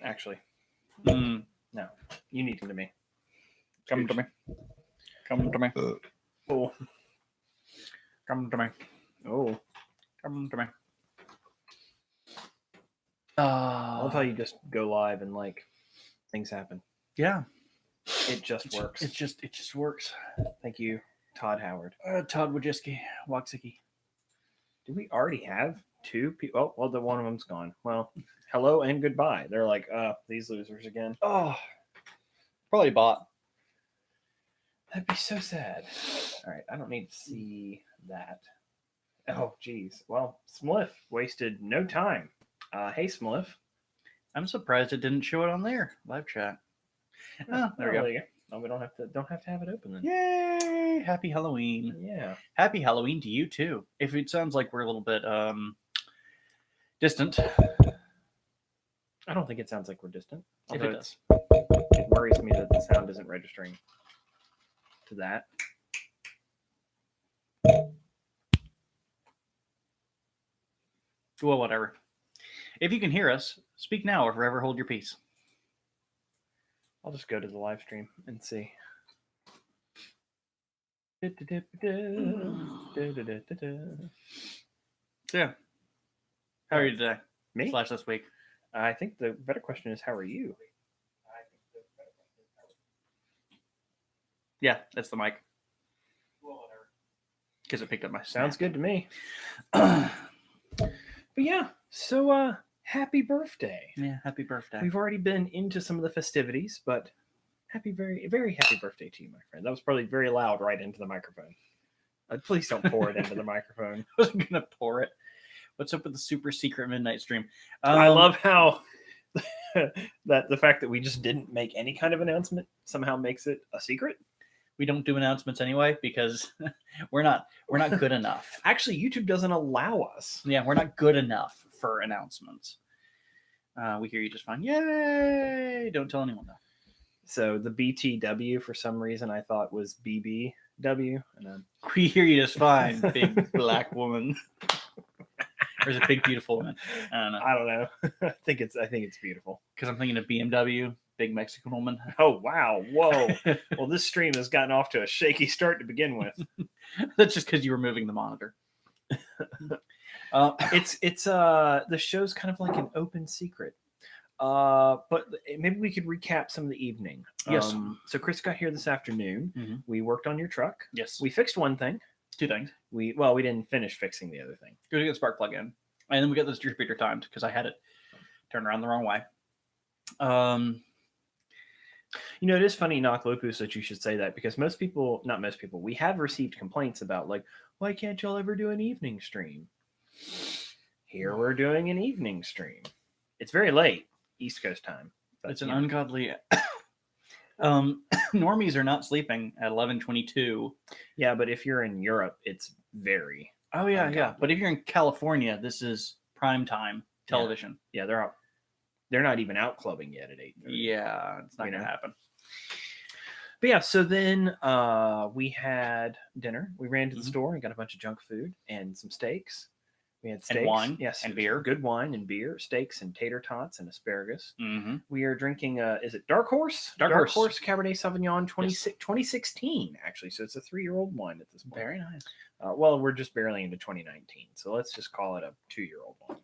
actually. Mm. No, you need to me. Come to me. Come to me. Oh, Come to me. oh. Come to me. I love how you just go live and like things happen. Yeah. It just works. It just works. Thank you, Todd Howard. Todd Wojcicki, Waxicki. Do we already have two people? Oh, well, the one of them's gone. Well, hello and goodbye. They're like, these losers again. Oh, probably bought. That'd be so sad. All right, I don't need to see that. Oh, geez. Well, Smliff wasted no time. Hey, Smliff. I'm surprised it didn't show it on there. Live chat. Oh, there we go. you go. Oh, we don't have to have it open then. Yay! Happy Halloween. Yeah. Happy Halloween to you too. If it sounds like we're a little bit distant. I don't think it sounds like we're distant. If it does. It worries me that the sound isn't registering to that. Well, whatever. If you can hear us, speak now or forever hold your peace. I'll just go to the live stream and see. So, yeah. How are you today? Me? / this week? I think the better question is, how are you? Yeah, that's the mic. Because it picked up my Sounds snap. good to me. But yeah, so happy birthday. Yeah, happy birthday. We've already been into some of the festivities, but very, very happy birthday to you, my friend. That was probably very loud right into the microphone. Please don't pour it into the microphone. I wasn't going to pour it. What's up with the super secret midnight stream? I love how that the fact that we just didn't make any kind of announcement somehow makes it a secret. We don't do announcements anyway because we're not good enough. Actually, YouTube doesn't allow us. Yeah, we're not good enough for announcements. We hear you just fine. Yay! Don't tell anyone though. So the BTW for some reason I thought was BBW, and we hear you just fine, big black woman. Or is it big beautiful woman? I don't know. I don't know. I think it's beautiful. Because I'm thinking of BMW, big Mexican woman. Oh wow! Whoa! Well, this stream has gotten off to a shaky start to begin with. That's just because you were moving the monitor. It's the show's kind of like an open secret. But maybe we could recap some of the evening. Yes. So Chris got here this afternoon. Mm-hmm. We worked on your truck. Yes. We fixed one thing. Two things. We didn't finish fixing the other thing. Go to get spark plug in, and then we got the distributor timed because I had it turned around the wrong way. You know, it is funny, Knock Lupus, that you should say that because not most people, we have received complaints about like, why can't y'all ever do an evening stream? Here we're doing an evening stream. It's very late, East Coast time. But, it's an ungodly. Normies are not sleeping at 11:22. Yeah, but if you're in Europe, it's very. Oh yeah, ungodly. Yeah. But if you're in California, this is prime time television. Yeah, they're out. They're not even out clubbing yet at 8:30. Yeah, it's not gonna happen. But yeah, so then we had dinner. We ran to the store and got a bunch of junk food and some steaks. We had steaks, and wine, yes, and beer, good wine and beer, steaks and tater tots and asparagus. Mm-hmm. We are drinking. Is it Dark Horse? Dark Horse Cabernet Sauvignon 2016, actually. So it's a 3-year-old wine at this point. Very nice. Well, we're just barely into 2019, so let's just call it a 2-year-old wine.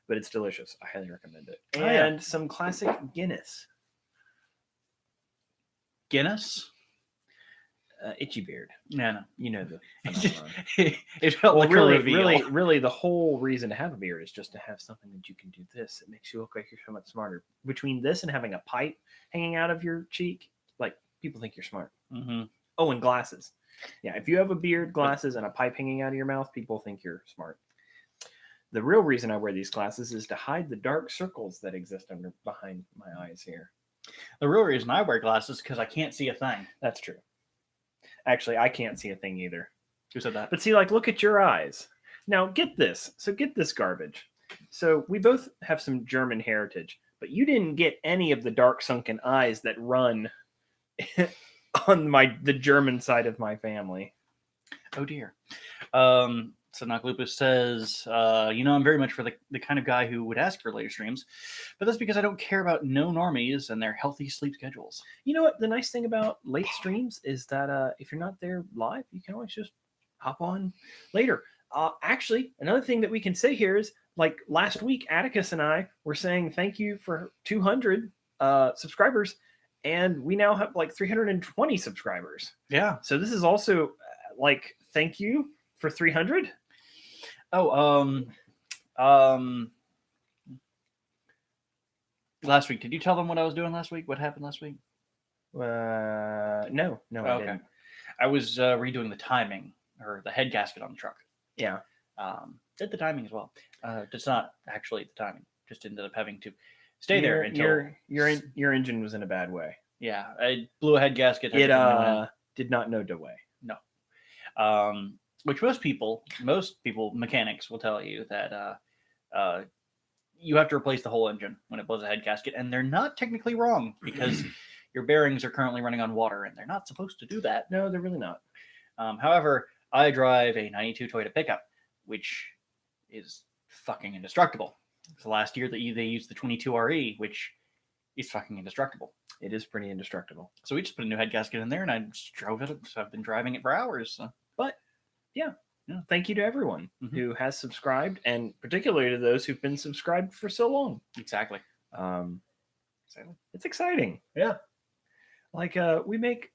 But it's delicious. I highly recommend it. And some classic Guinness. Guinness? Itchy Beard. No. You know the it felt like really the whole reason to have a beard is just to have something that you can do this. It makes you look like you're so much smarter. Between this and having a pipe hanging out of your cheek, like people think you're smart. Mm-hmm. Oh, and glasses. Yeah, if you have a beard, glasses, and a pipe hanging out of your mouth, people think you're smart. The real reason I wear these glasses is to hide the dark circles that exist behind my eyes here. The real reason I wear glasses is because I can't see a thing. That's true. Actually, I can't see a thing either. Who said that? But see, like, look at your eyes. Now, get this. So get this garbage. So we both have some German heritage, but you didn't get any of the dark sunken eyes that run on the German side of my family. Oh, dear. So Knock Lupus says, I'm very much for the kind of guy who would ask for later streams, but that's because I don't care about no normies and their healthy sleep schedules. You know what? The nice thing about late streams is that if you're not there live, you can always just hop on later. Actually, another thing that we can say here is, like last week, Atticus and I were saying thank you for 200 subscribers, and we now have like 320 subscribers. Yeah. So this is also like thank you for 300. Oh, last week, did you tell them what I was doing last week? What happened last week? No, I didn't. I was redoing the timing or the head gasket on the truck. Yeah. Did the timing as well. It's not actually the timing. Just ended up having to stay there until your engine was in a bad way. Yeah, I blew a head gasket. It did not know the way. No. Which most people, mechanics will tell you that you have to replace the whole engine when it blows a head gasket, and they're not technically wrong because your bearings are currently running on water, and they're not supposed to do that. No, they're really not. However, I drive a 92 Toyota pickup, which is fucking indestructible. It's the last year that they used the 22 RE, which is fucking indestructible. It is pretty indestructible. So we just put a new head gasket in there, and I just drove it. So I've been driving it for hours. So. But yeah, thank you to everyone who has subscribed, and particularly to those who've been subscribed for so long. Exactly. It's exciting. Yeah. Like we make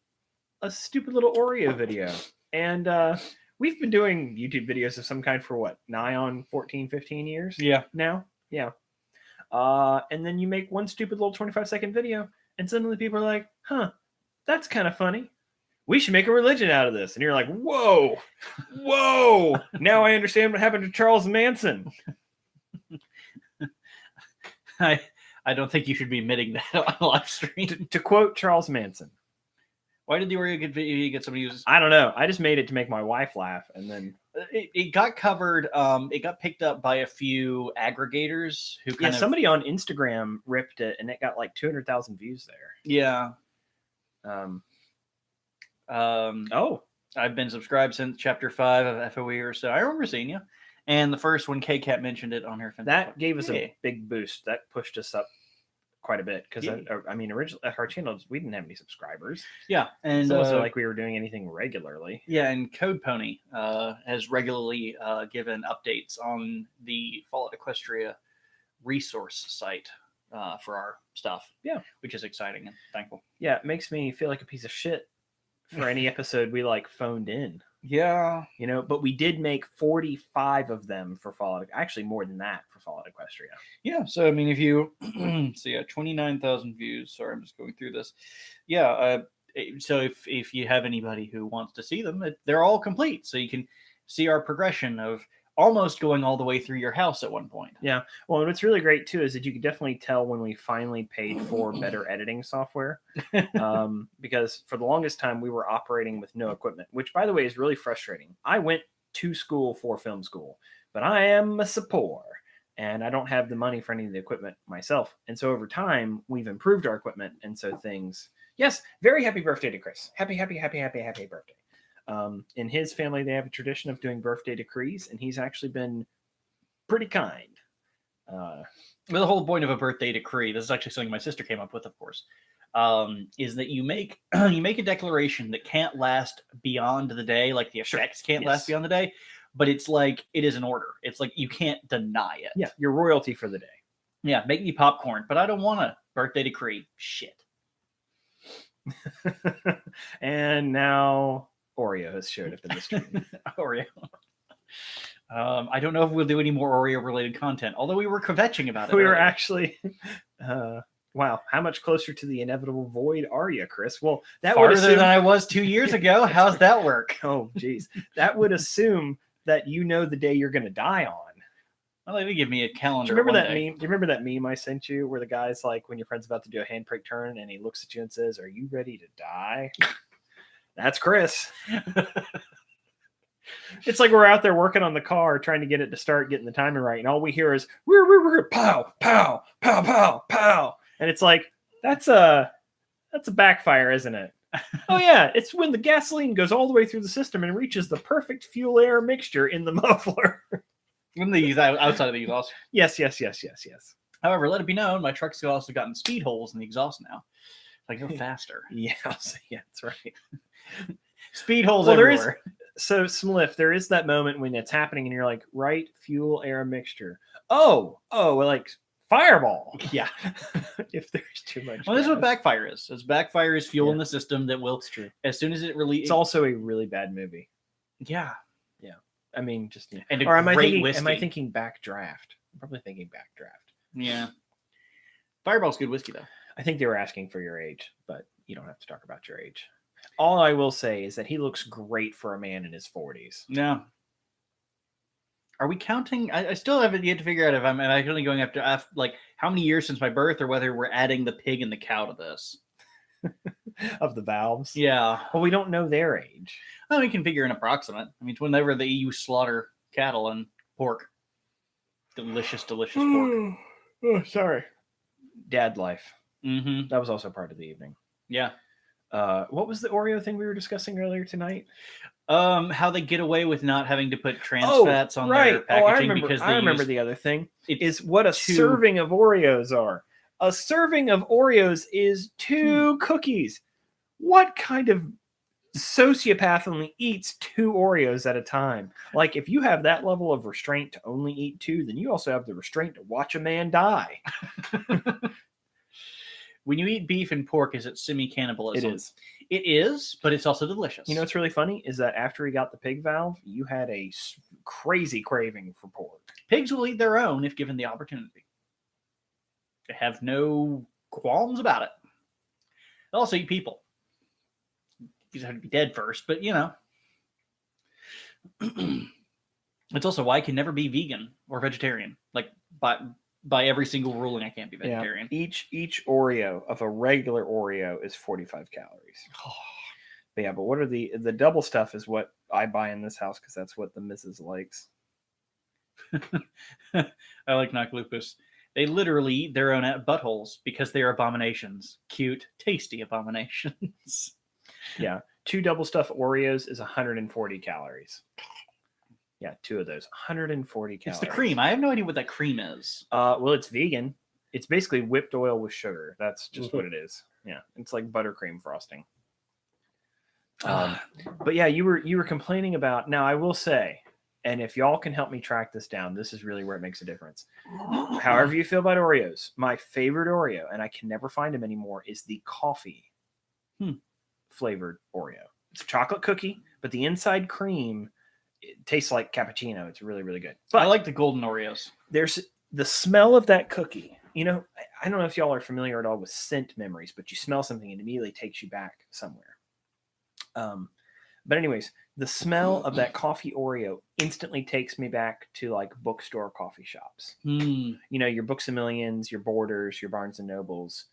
a stupid little Oreo video, and we've been doing YouTube videos of some kind for what, nigh on 14, 15 years? Yeah. Now? Yeah. And then you make one stupid little 25-second video, and suddenly people are like, huh, that's kind of funny. We should make a religion out of this. And you're like, whoa. Now I understand what happened to Charles Manson. I don't think you should be admitting that on a live stream. To quote Charles Manson. Why did the Oreo get somebody who's... I don't know. I just made it to make my wife laugh, and then... It got covered. It got picked up by a few aggregators who somebody on Instagram ripped it, and it got like 200,000 views there. Yeah. Oh, I've been subscribed since chapter 5 of FOE or so. I remember seeing you. And the first when K-Cat mentioned it on her... That gave us a big boost. That pushed us up quite a bit. Because, I mean, originally, our channel, we didn't have any subscribers. Yeah. And it wasn't like we were doing anything regularly. Yeah, and Code Pony has regularly given updates on the Fallout Equestria resource site for our stuff. Yeah. Which is exciting and thankful. Yeah, it makes me feel like a piece of shit for any episode we like phoned in. Yeah. You know, but we did make 45 of them for Fallout. Actually, more than that for Fallout Equestria. Yeah. So, I mean, if you... so, yeah, 29,000 views. Sorry, I'm just going through this. Yeah. So, if you have anybody who wants to see them, they're all complete. So, you can see our progression of almost going all the way through your house at one point. Yeah. Well, and what's really great, too, is that you can definitely tell when we finally paid for better editing software. Because for the longest time, we were operating with no equipment, which, by the way, is really frustrating. I went to school for film school, but I am a support, and I don't have the money for any of the equipment myself. And so over time, we've improved our equipment. And so things... Yes, very happy birthday to Chris. Happy birthday. In his family, they have a tradition of doing birthday decrees, and he's actually been pretty kind. The whole point of a birthday decree, this is actually something my sister came up with, of course, is that you make a declaration that can't last beyond the day, like the effects can't last beyond the day, but it's like it is an order. It's like you can't deny it. Yeah, you're royalty for the day. Yeah, make me popcorn, but I don't want a birthday decree. Shit. And now... Oreo has showed up in the stream. Oreo. I don't know if we'll do any more Oreo-related content, although we were kvetching about it. We were actually... wow, how much closer to the inevitable void are you, Chris? Well, that farther would assume... than I was 2 years ago. How's that work? Oh, geez. That would assume that you know the day you're going to die on. Well, maybe give me a calendar. Do you remember that meme? Do you remember that meme I sent you where the guy's like, when your friend's about to do a handbrake turn and he looks at you and says, "Are you ready to die?" That's Chris. It's like we're out there working on the car, trying to get it to start getting the timing right, and all we hear is pow, pow, pow, pow, pow. And it's like, that's a backfire, isn't it? Oh yeah, it's when the gasoline goes all the way through the system and reaches the perfect fuel air mixture in the muffler. When they use that outside of the exhaust. Yes. However, let it be known, my truck's also gotten speed holes in the exhaust now. I go faster. Yeah, that's right. Speed holes Well, everywhere. So Smliff, there is that moment when it's happening and you're like, right, fuel air mixture. Oh, well, like Fireball. Yeah. If there's too much. Well, this is what gas. backfire is. As backfire is fuel in Yeah. the system that will, It's true. as soon as it releases. It's also a really bad movie. Yeah. I mean, just And or am I great thinking? whiskey. Am I thinking Backdraft? I'm probably thinking Backdraft. Yeah. Fireball's good whiskey, though. I think they were asking for your age, but you don't have to talk about your age. All I will say is that he looks great for a man in his 40s. Yeah. Are we counting? I still haven't yet to figure out if I'm actually going after like how many years since my birth, or whether we're adding the pig and the cow to this. Of the valves. Yeah. Well, we don't know their age. Well, we can figure an approximate. I mean, it's whenever the EU slaughter cattle and pork. Delicious pork. Oh, sorry. Dad life. Mm-hmm. That was also part of the evening. Yeah. What was the Oreo thing we were discussing earlier tonight? How they get away with not having to put trans fats on their packaging because they I remember use, the other thing it's is what a serving of Oreos are. A serving of Oreos is 2 cookies. What kind of sociopath only eats 2 Oreos at a time? Like, if you have that level of restraint to only eat 2, then you also have the restraint to watch a man die. When you eat beef and pork, is it semi-cannibalism? It is. It is, but it's also delicious. You know what's really funny is that after he got the pig valve, you had a crazy craving for pork. Pigs will eat their own if given the opportunity. They have no qualms about it. They'll also eat people. You just have to be dead first, but you know. It's also why I can never be vegan or vegetarian. Like by every single ruling, I can't be vegetarian. Yeah. Each Oreo of a regular Oreo is 45 calories. But yeah, but what are the double stuff is what I buy in this house because that's what the missus likes. I like Knock Lupus. They literally eat their own buttholes because they are abominations. Cute, tasty abominations. Yeah. 2 double stuffed Oreos is 140 calories. Yeah, 2 of those. 140 calories. It's the cream. I have no idea what that cream is. Well, it's vegan. It's basically whipped oil with sugar. That's just what it is. Yeah. It's like buttercream frosting. But yeah, you were complaining about. Now I will say, and if y'all can help me track this down, this is really where it makes a difference. However you feel about Oreos, my favorite Oreo, and I can never find them anymore, is the coffee flavored Oreo. It's a chocolate cookie, but the inside cream it tastes like cappuccino. It's really, really good. But I like the golden Oreos. There's the smell of that cookie. You know, I don't know if y'all are familiar at all with scent memories, but you smell something and it immediately takes you back somewhere. But anyways, the smell of that coffee Oreo instantly takes me back to like bookstore coffee shops. You know, your Books A Millions, your Borders, your Barnes and Nobles.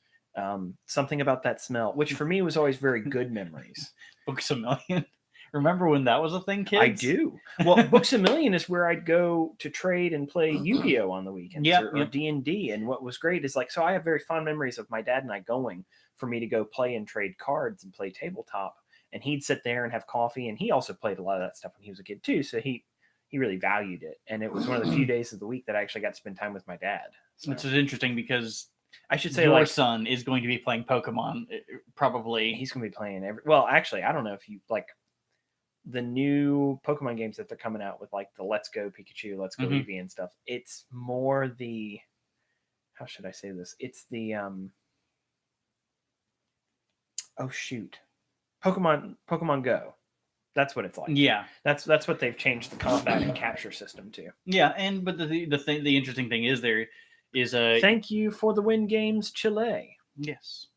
Something about that smell, which for me was always very good memories. Books A Million. Remember when that was a thing, kids? I do. Well, Books A Million is where I'd go to trade and play Yu-Gi-Oh on the weekends or D&D. And what was great is like, so I have very fond memories of my dad and I going for me to go play and trade cards and play tabletop. And he'd sit there and have coffee. And he also played a lot of that stuff when he was a kid too. So he really valued it. And it was one of the few days of the week that I actually got to spend time with my dad. So. Which is interesting because I should say your son is going to be playing Pokemon probably. He's going to be playing well, actually, I don't know if you like the new Pokemon games that they're coming out with, like the Let's Go Pikachu, Let's Go Eevee and stuff. It's more the, how should I say this? It's the, oh shoot, Pokemon Go. That's what it's like. Yeah, that's what they've changed the combat and capture system to. Yeah, but the interesting thing is there is a thank you for the win games, Chile. Yes,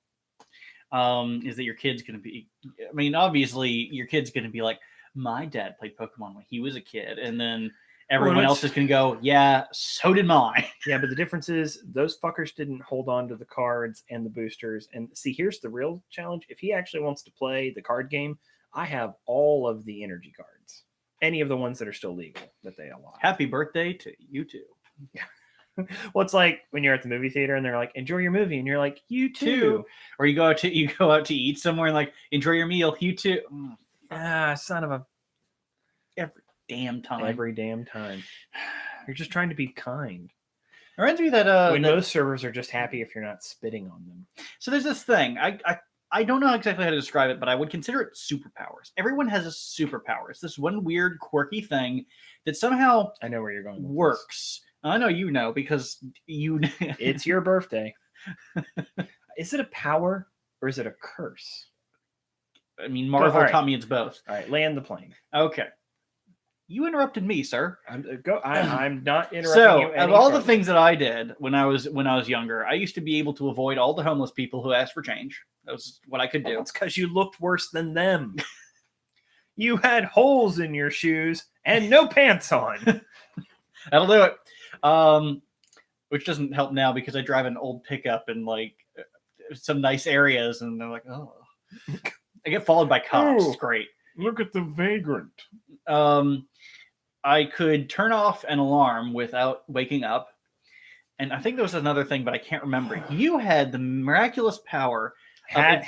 is that your kid's going to be? I mean, obviously, your kid's going to be like, my dad played Pokemon when he was a kid, and then everyone else is going to go, yeah, so did mine. Yeah, but the difference is those fuckers didn't hold on to the cards and the boosters. And see, here's the real challenge. If he actually wants to play the card game, I have all of the energy cards. Any of the ones that are still legal that they allow. Happy birthday to you too. Yeah. Well, it's like when you're at the movie theater and they're like, "Enjoy your movie," and you're like, "You too." Too. Or you go out to eat somewhere and like enjoy your meal. You too. Son of a Every damn time. every damn time. You're just trying to be kind. It reminds me that When most servers are just happy if you're not spitting on them. so there's this thing. I don't know exactly how to describe it, but I would consider it superpowers. Everyone has a superpower. It's this one weird, quirky thing that somehow I know where you're going with this. works. I know you know because you. It's your birthday. Is it a power or is it a curse? I mean, Marvel all right. taught me it's both. All right, land the plane. Okay. You interrupted me, sir. I'm not interrupting So, you. of all the things that I did when I was younger, I used to be able to avoid all the homeless people who asked for change. That was what I could do. It's because you looked worse than them. You had holes in your shoes and no pants on. That'll do it. Which doesn't help now because I drive an old pickup in like some nice areas, and they're like, "Oh." I get followed by cops. Ooh. It's great. Look at the vagrant. I could turn off an alarm without waking up. And I think there was another thing, but I can't remember. You had the miraculous power. Have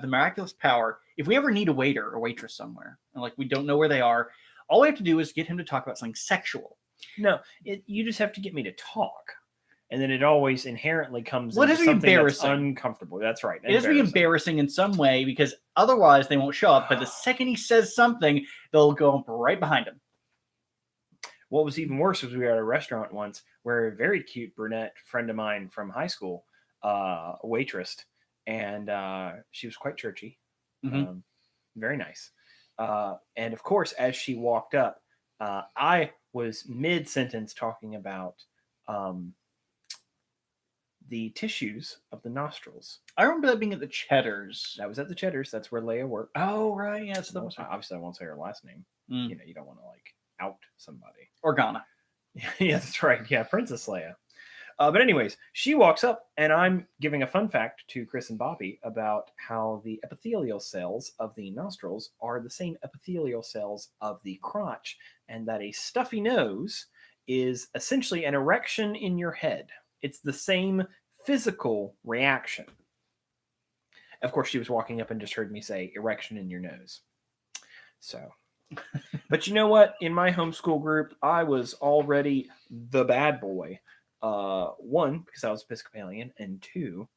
The miraculous power. If we ever need a waiter or waitress somewhere, and like we don't know where they are, all we have to do is get him to talk about something sexual. No, you just have to get me to talk. And then it always inherently comes Well, it into has to be something that's embarrassing. uncomfortable. That's right. It has to be embarrassing in some way because otherwise they won't show up. But the second he says something, they'll go right behind him. What was even worse was we were at a restaurant once where a very cute brunette friend of mine from high school, waitressed, and she was quite churchy, Mhm. very nice. And of course, as she walked up, I was mid-sentence talking about the tissues of the nostrils. I remember that being at the Cheddar's. That was at the Cheddar's. That's where Leia worked. Oh, right. Yeah, it's Obviously, I won't say her last name. Mm. You know, you don't want to like out somebody. Organa. Yeah, that's right. Yeah, Princess Leia. But anyways, she walks up, and I'm giving a fun fact to Chris and Bobby about how the epithelial cells of the nostrils are the same epithelial cells of the crotch, and that a stuffy nose is essentially an erection in your head. It's the same physical reaction. Of course, she was walking up and just heard me say erection in your nose. So, but you know what? In my homeschool group, I was already the bad boy. One, because I was Episcopalian, and two,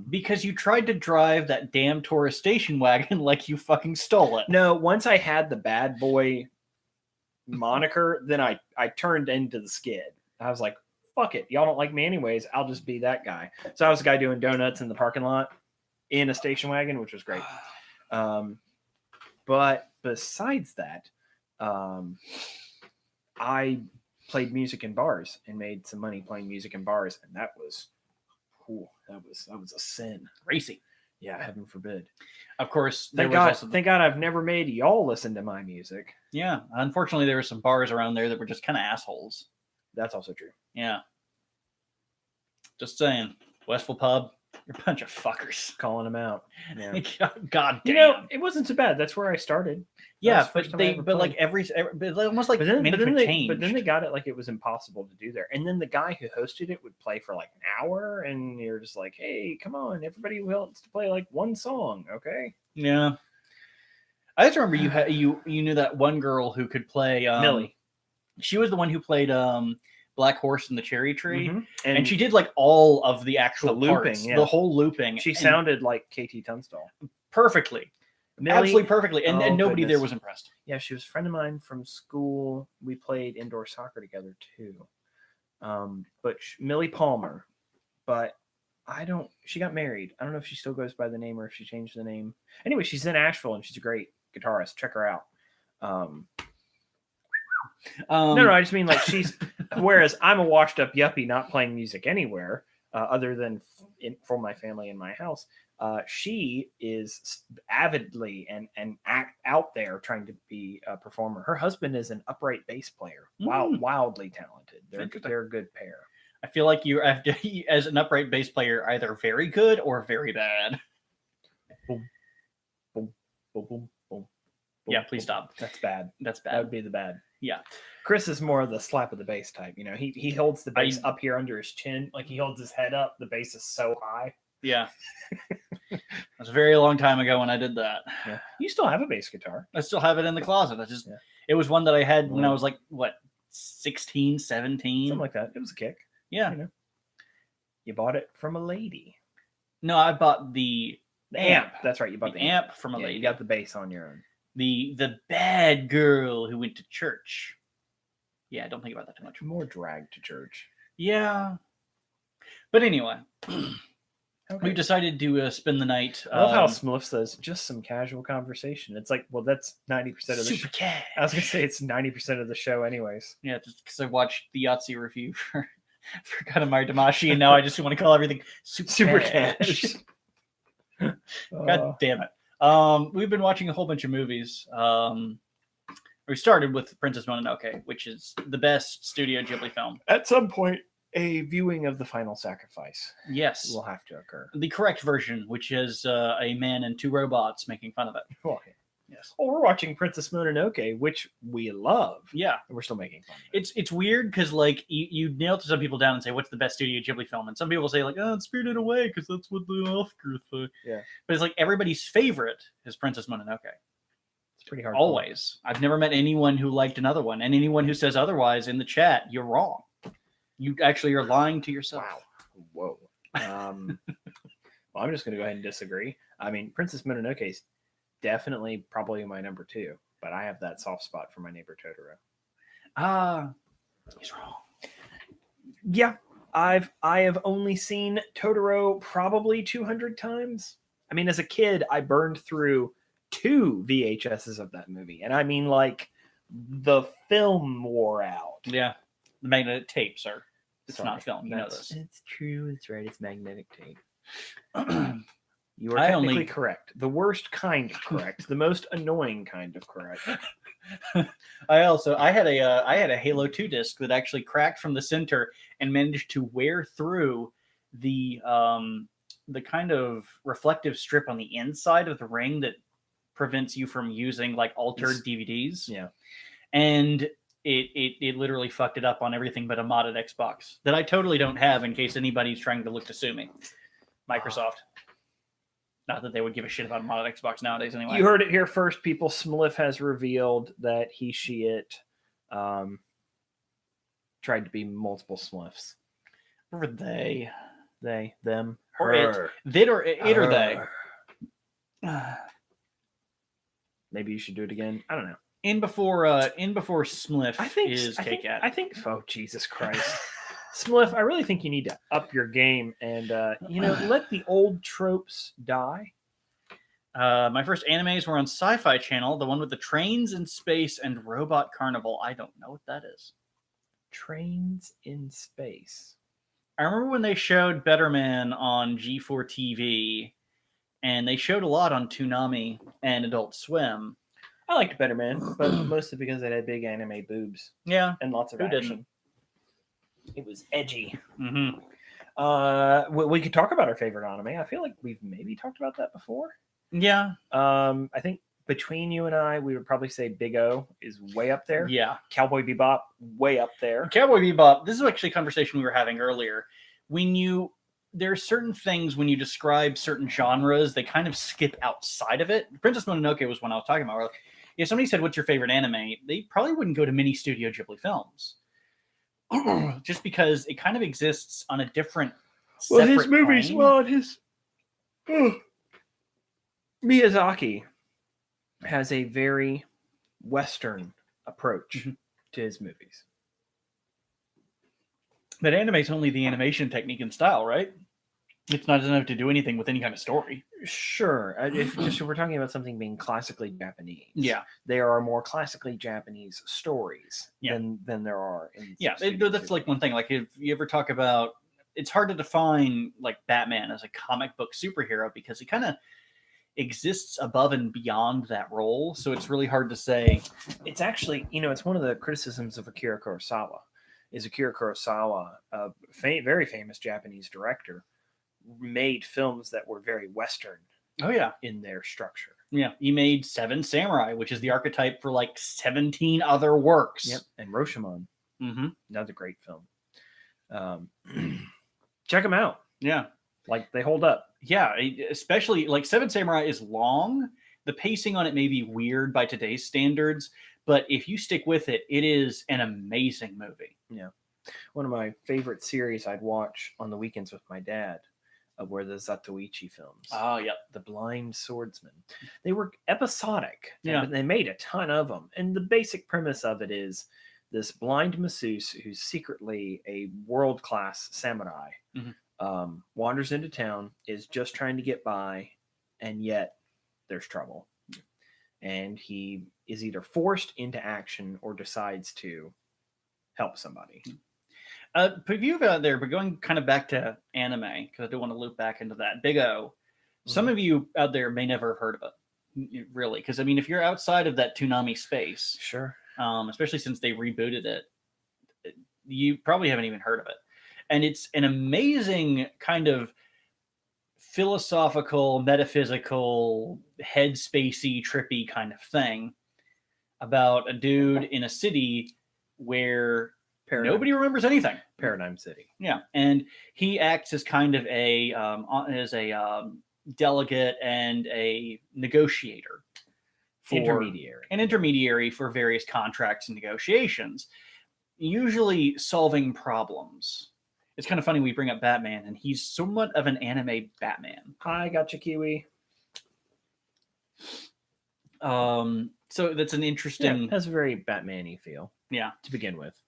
because you tried to drive that damn tourist station wagon like you fucking stole it. No, once I had the bad boy moniker, then I turned into the skid. I was like, fuck it. Y'all don't like me anyways. I'll just be that guy. So I was the guy doing donuts in the parking lot in a station wagon, which was great. But besides that, I played music in bars and made some money playing music in bars, and that was cool. That was a sin. Racy. Yeah, heaven forbid. Of course, Thank God I've never made y'all listen to my music. Yeah, unfortunately, there were some bars around there that were just kind of assholes. That's also true. Yeah. Just saying, Westville Pub, you're a bunch of fuckers. Calling them out. Yeah. God damn. You know, it wasn't so bad. That's where I started. Yeah, but like every almost like management changed. But then they got it like it was impossible to do there. And then the guy who hosted it would play for like an hour, and you're just like, hey, come on, everybody wants to play like one song, okay? Yeah. I just remember you knew that one girl who could play Millie. She was the one who played Black Horse and the Cherry Tree, Mm-hmm. and she did like all of the actual looping, parts, yeah. the whole looping. She sounded like KT Tunstall. Perfectly. Millie, absolutely perfectly, and nobody there was impressed. Yeah, she was a friend of mine from school. We played indoor soccer together too. But Millie Palmer, but she got married. I don't know if she still goes by the name or if she changed the name. Anyway, she's in Asheville and she's a great guitarist. Check her out. No, I just mean like she's. Whereas I'm a washed up yuppie, not playing music anywhere other than for my family in my house. She is avidly and out there trying to be a performer. Her husband is an upright bass player. Wildly talented. They're a good pair. I feel like you have to, as an upright bass player, either very good or very bad. Boom, boom, boom, boom, boom. Yeah, please stop. That's bad. That's bad. That would be the bad. Yeah. Chris is more of the slap of the bass type. You know, he holds the bass up here under his chin, like he holds his head up. The bass is so high. Yeah. It was a very long time ago when I did that. Yeah. You still have a bass guitar. I still have it in the closet. It was one that I had when I Mm. was like, what, 16, 17? Something like that. It was a kick. Yeah. You know, you bought it from a lady. No, I bought the amp. That's right. You bought the amp from a Yeah, lady. you got the bass on your own. The bad girl who went to church. Yeah, don't think about that too much. More drag to church. Yeah. But anyway, Okay. we've decided to spend the night. I love how Smurf says just some casual conversation. It's like, well, that's 90% of the super cash. I was gonna say it's 90% of the show, anyways. Yeah, just because I watched the Yahtzee review for Katamari Damacy, and now I just want to call everything super cash. God damn it. We've been watching a whole bunch of movies. We started with Princess Mononoke, which is the best Studio Ghibli film. At some point, a viewing of The Final Sacrifice Yes. will have to occur. The correct version, which is a man and two robots making fun of it. Well, Yes. well, we're watching Princess Mononoke, which we love. Yeah. And we're still making fun of it. It's weird because like you nail to some people down and say what's the best Studio Ghibli film, and some people say like, oh, it's Spirited Away because that's what the Oscars say. Yeah. But it's like everybody's favorite is Princess Mononoke. It's pretty hard. Always. I've never met anyone who liked another one, and anyone who says otherwise in the chat, you're wrong. You actually are lying to yourself. Wow. Whoa. Well, I'm just going to go ahead and disagree. I mean, Princess Mononoke is definitely probably my number 2, but I have that soft spot for My Neighbor Totoro. He's wrong. Yeah, I have only seen Totoro probably 200 times. I mean, as a kid, I burned through 2 VHSs of that movie, and I mean like the film wore out. Yeah. The magnetic tape, sir. It's Sorry, not film. You know this. It's true. It's right. It's magnetic tape. I You are technically correct. The worst kind of correct. The most annoying kind of correct. I had a Halo 2 disc that actually cracked from the center and managed to wear through the kind of reflective strip on the inside of the ring that prevents you from using like altered DVDs. Yeah. And it literally fucked it up on everything but a modded Xbox that I totally don't have in case anybody's trying to look to sue me. Microsoft. Not that they would give a shit about a modded Xbox nowadays anyway. You heard it here first, people. Smliff has revealed that he, she, it tried to be multiple Smliffs. Or they. They, them, Or her. it or they. Maybe you should do it again. I don't know. In before Smliff is K-Cat. I think. Oh, Jesus Christ. Smliff, I really think you need to up your game and let the old tropes die. My first animes were on Sci-Fi Channel, the one with the trains in space and Robot Carnival. I don't know what that is. Trains in space. I remember when they showed Better Man on G4 TV, and they showed a lot on Toonami and Adult Swim. I liked Better Man, but mostly because it had big anime boobs. Yeah. And lots of Who action. didn't? It was edgy. Mm-hmm. We could talk about our favorite anime. I feel like we've maybe talked about that before. Yeah. I think between you and I, we would probably say Big O is way up there. Yeah. Cowboy Bebop, way up there. Cowboy Bebop, this is actually a conversation we were having earlier. There are certain things when you describe certain genres, they kind of skip outside of it. Princess Mononoke was one I was talking about. Like, if somebody said, what's your favorite anime? They probably wouldn't go to many Studio Ghibli films. Just because it kind of exists on a different His movies, plane. Miyazaki has a very Western approach to his movies. But anime is only the animation technique and style, right? It's not enough to do anything with any kind of story. Sure. If we're talking about something being classically Japanese, Yeah. there are more classically Japanese stories Yeah. than there are in That's like one thing. Like if you ever talk about, it's hard to define like Batman as a comic book superhero because he kind of exists above and beyond that role. So it's really hard to say. It's actually, it's one of the criticisms of Akira Kurosawa. Is Akira Kurosawa, very famous Japanese director, made films that were very Western Oh yeah. in their structure. Yeah. He made Seven Samurai, which is the archetype for like 17 other works. Yep. And Rashomon, Mm-hmm. another great film. Check them out. Yeah. Like, they hold up. Yeah. Especially like Seven Samurai is long. The pacing on it may be weird by today's standards, but if you stick with it, it is an amazing movie. Yeah. One of my favorite series I'd watch on the weekends with my dad were the Zatoichi films. Oh, yep. The Blind Swordsman. They were episodic. Yeah. And they made a ton of them. And the basic premise of it is this blind masseuse who's secretly a world-class samurai wanders into town, is just trying to get by, and yet there's trouble. And he is either forced into action or decides to help somebody. But you out there, but going kind of back to anime, because I do want to loop back into that. Big O. Some of you out there may never have heard of it, really. Because, I mean, if you're outside of that Toonami space, Sure. Especially since they rebooted it, you probably haven't even heard of it. And it's an amazing kind of philosophical, metaphysical, headspacey, trippy kind of thing about a dude in a city where nobody remembers anything. Paradigm City. Yeah, and he acts as kind of a delegate and a negotiator, Intermediary. an intermediary for various contracts and negotiations, usually solving problems. It's kind of funny we bring up Batman, and he's somewhat of an anime Batman. Hi, gotcha, Kiwi. So that's an interesting. Has a very Batman-y feel. Yeah, to begin with.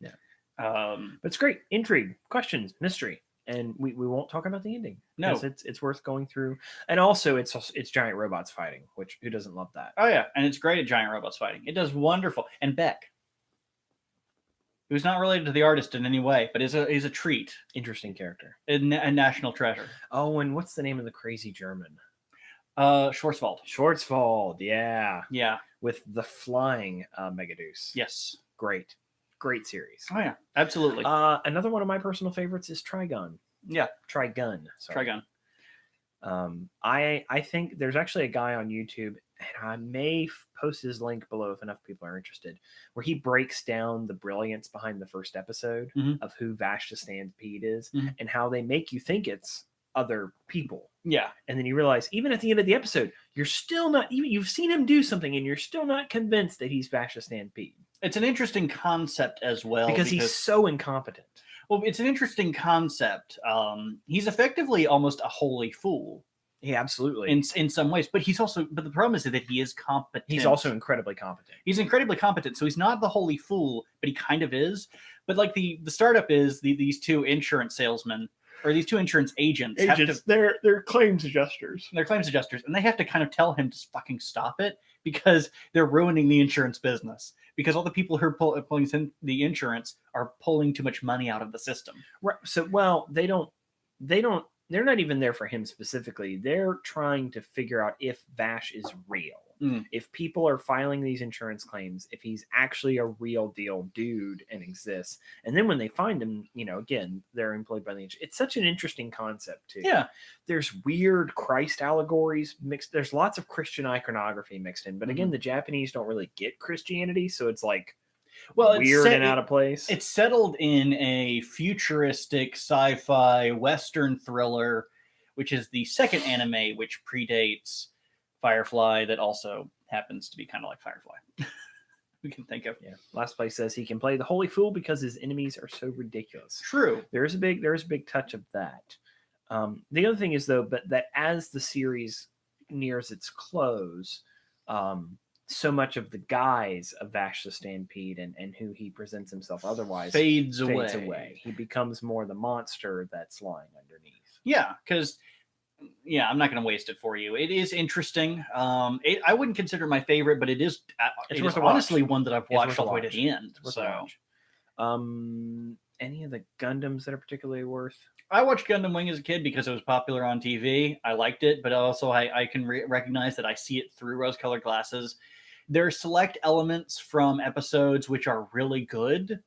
Yeah. But it's great. Intrigue, questions, mystery. And we won't talk about the ending. No. It's worth going through. And also it's giant robots fighting, which who doesn't love that? Oh yeah, and it's great at giant robots fighting. It does wonderful. And Beck, who's not related to the artist in any way, but is a treat. Interesting character. A national treasure. Oh, and what's the name of the crazy German? Schwarzwald. Schwarzwald, yeah. Yeah. With the flying Megadeus. Yes. Great series. Oh yeah, absolutely. Another one of my personal favorites is Trigun. Yeah. Trigun. Sorry. Trigun. I think there's actually a guy on YouTube, and I may post his link below if enough people are interested, where he breaks down the brilliance behind the first episode of who Vashta Stampede is and how they make you think it's other people. Yeah. And then you realize, even at the end of the episode, you're still not, you've seen him do something and you're still not convinced that he's Vashta Stampede. It's an interesting concept as well. Because he's so incompetent. Well, it's an interesting concept. He's effectively almost a holy fool. Yeah, absolutely. In some ways. But the problem is that he is competent. He's also incredibly competent. He's incredibly competent. So he's not the holy fool, but he kind of is. But like the startup is these two insurance salesmen, or these two insurance agents. They're claims adjusters. They're claims adjusters, and they have to kind of tell him to fucking stop it because they're ruining the insurance business. Because all the people who are pulling in the insurance are pulling too much money out of the system. Right. So, well, they're not even there for him specifically. They're trying to figure out if Vash is real. If people are filing these insurance claims, if he's actually a real deal dude and exists. And then when they find him, again, they're employed by the insurance. It's such an interesting concept too. Yeah. There's weird Christ allegories mixed. There's lots of Christian iconography mixed in. But again, the Japanese don't really get Christianity. So it's like weird and out of place. It's settled in a futuristic sci-fi Western thriller, which is the second anime, which predates Firefly, that also happens to be kind of like Firefly. We can think of. Yeah. Last place says he can play the holy fool because his enemies are so ridiculous. True. There is a big touch of that. The other thing is though, but that as the series nears its close, so much of the guise of Vashta Stampede and who he presents himself otherwise fades away. He becomes more the monster that's lying underneath. Yeah, because I'm not going to waste it for you. It is interesting. I wouldn't consider my favorite, but it is honestly one that I've watched all the way to the end. So, any of the Gundams that are particularly worth? I watched Gundam Wing as a kid because it was popular on TV. I liked it, but also I can recognize that I see it through rose-colored glasses. There are select elements from episodes which are really good.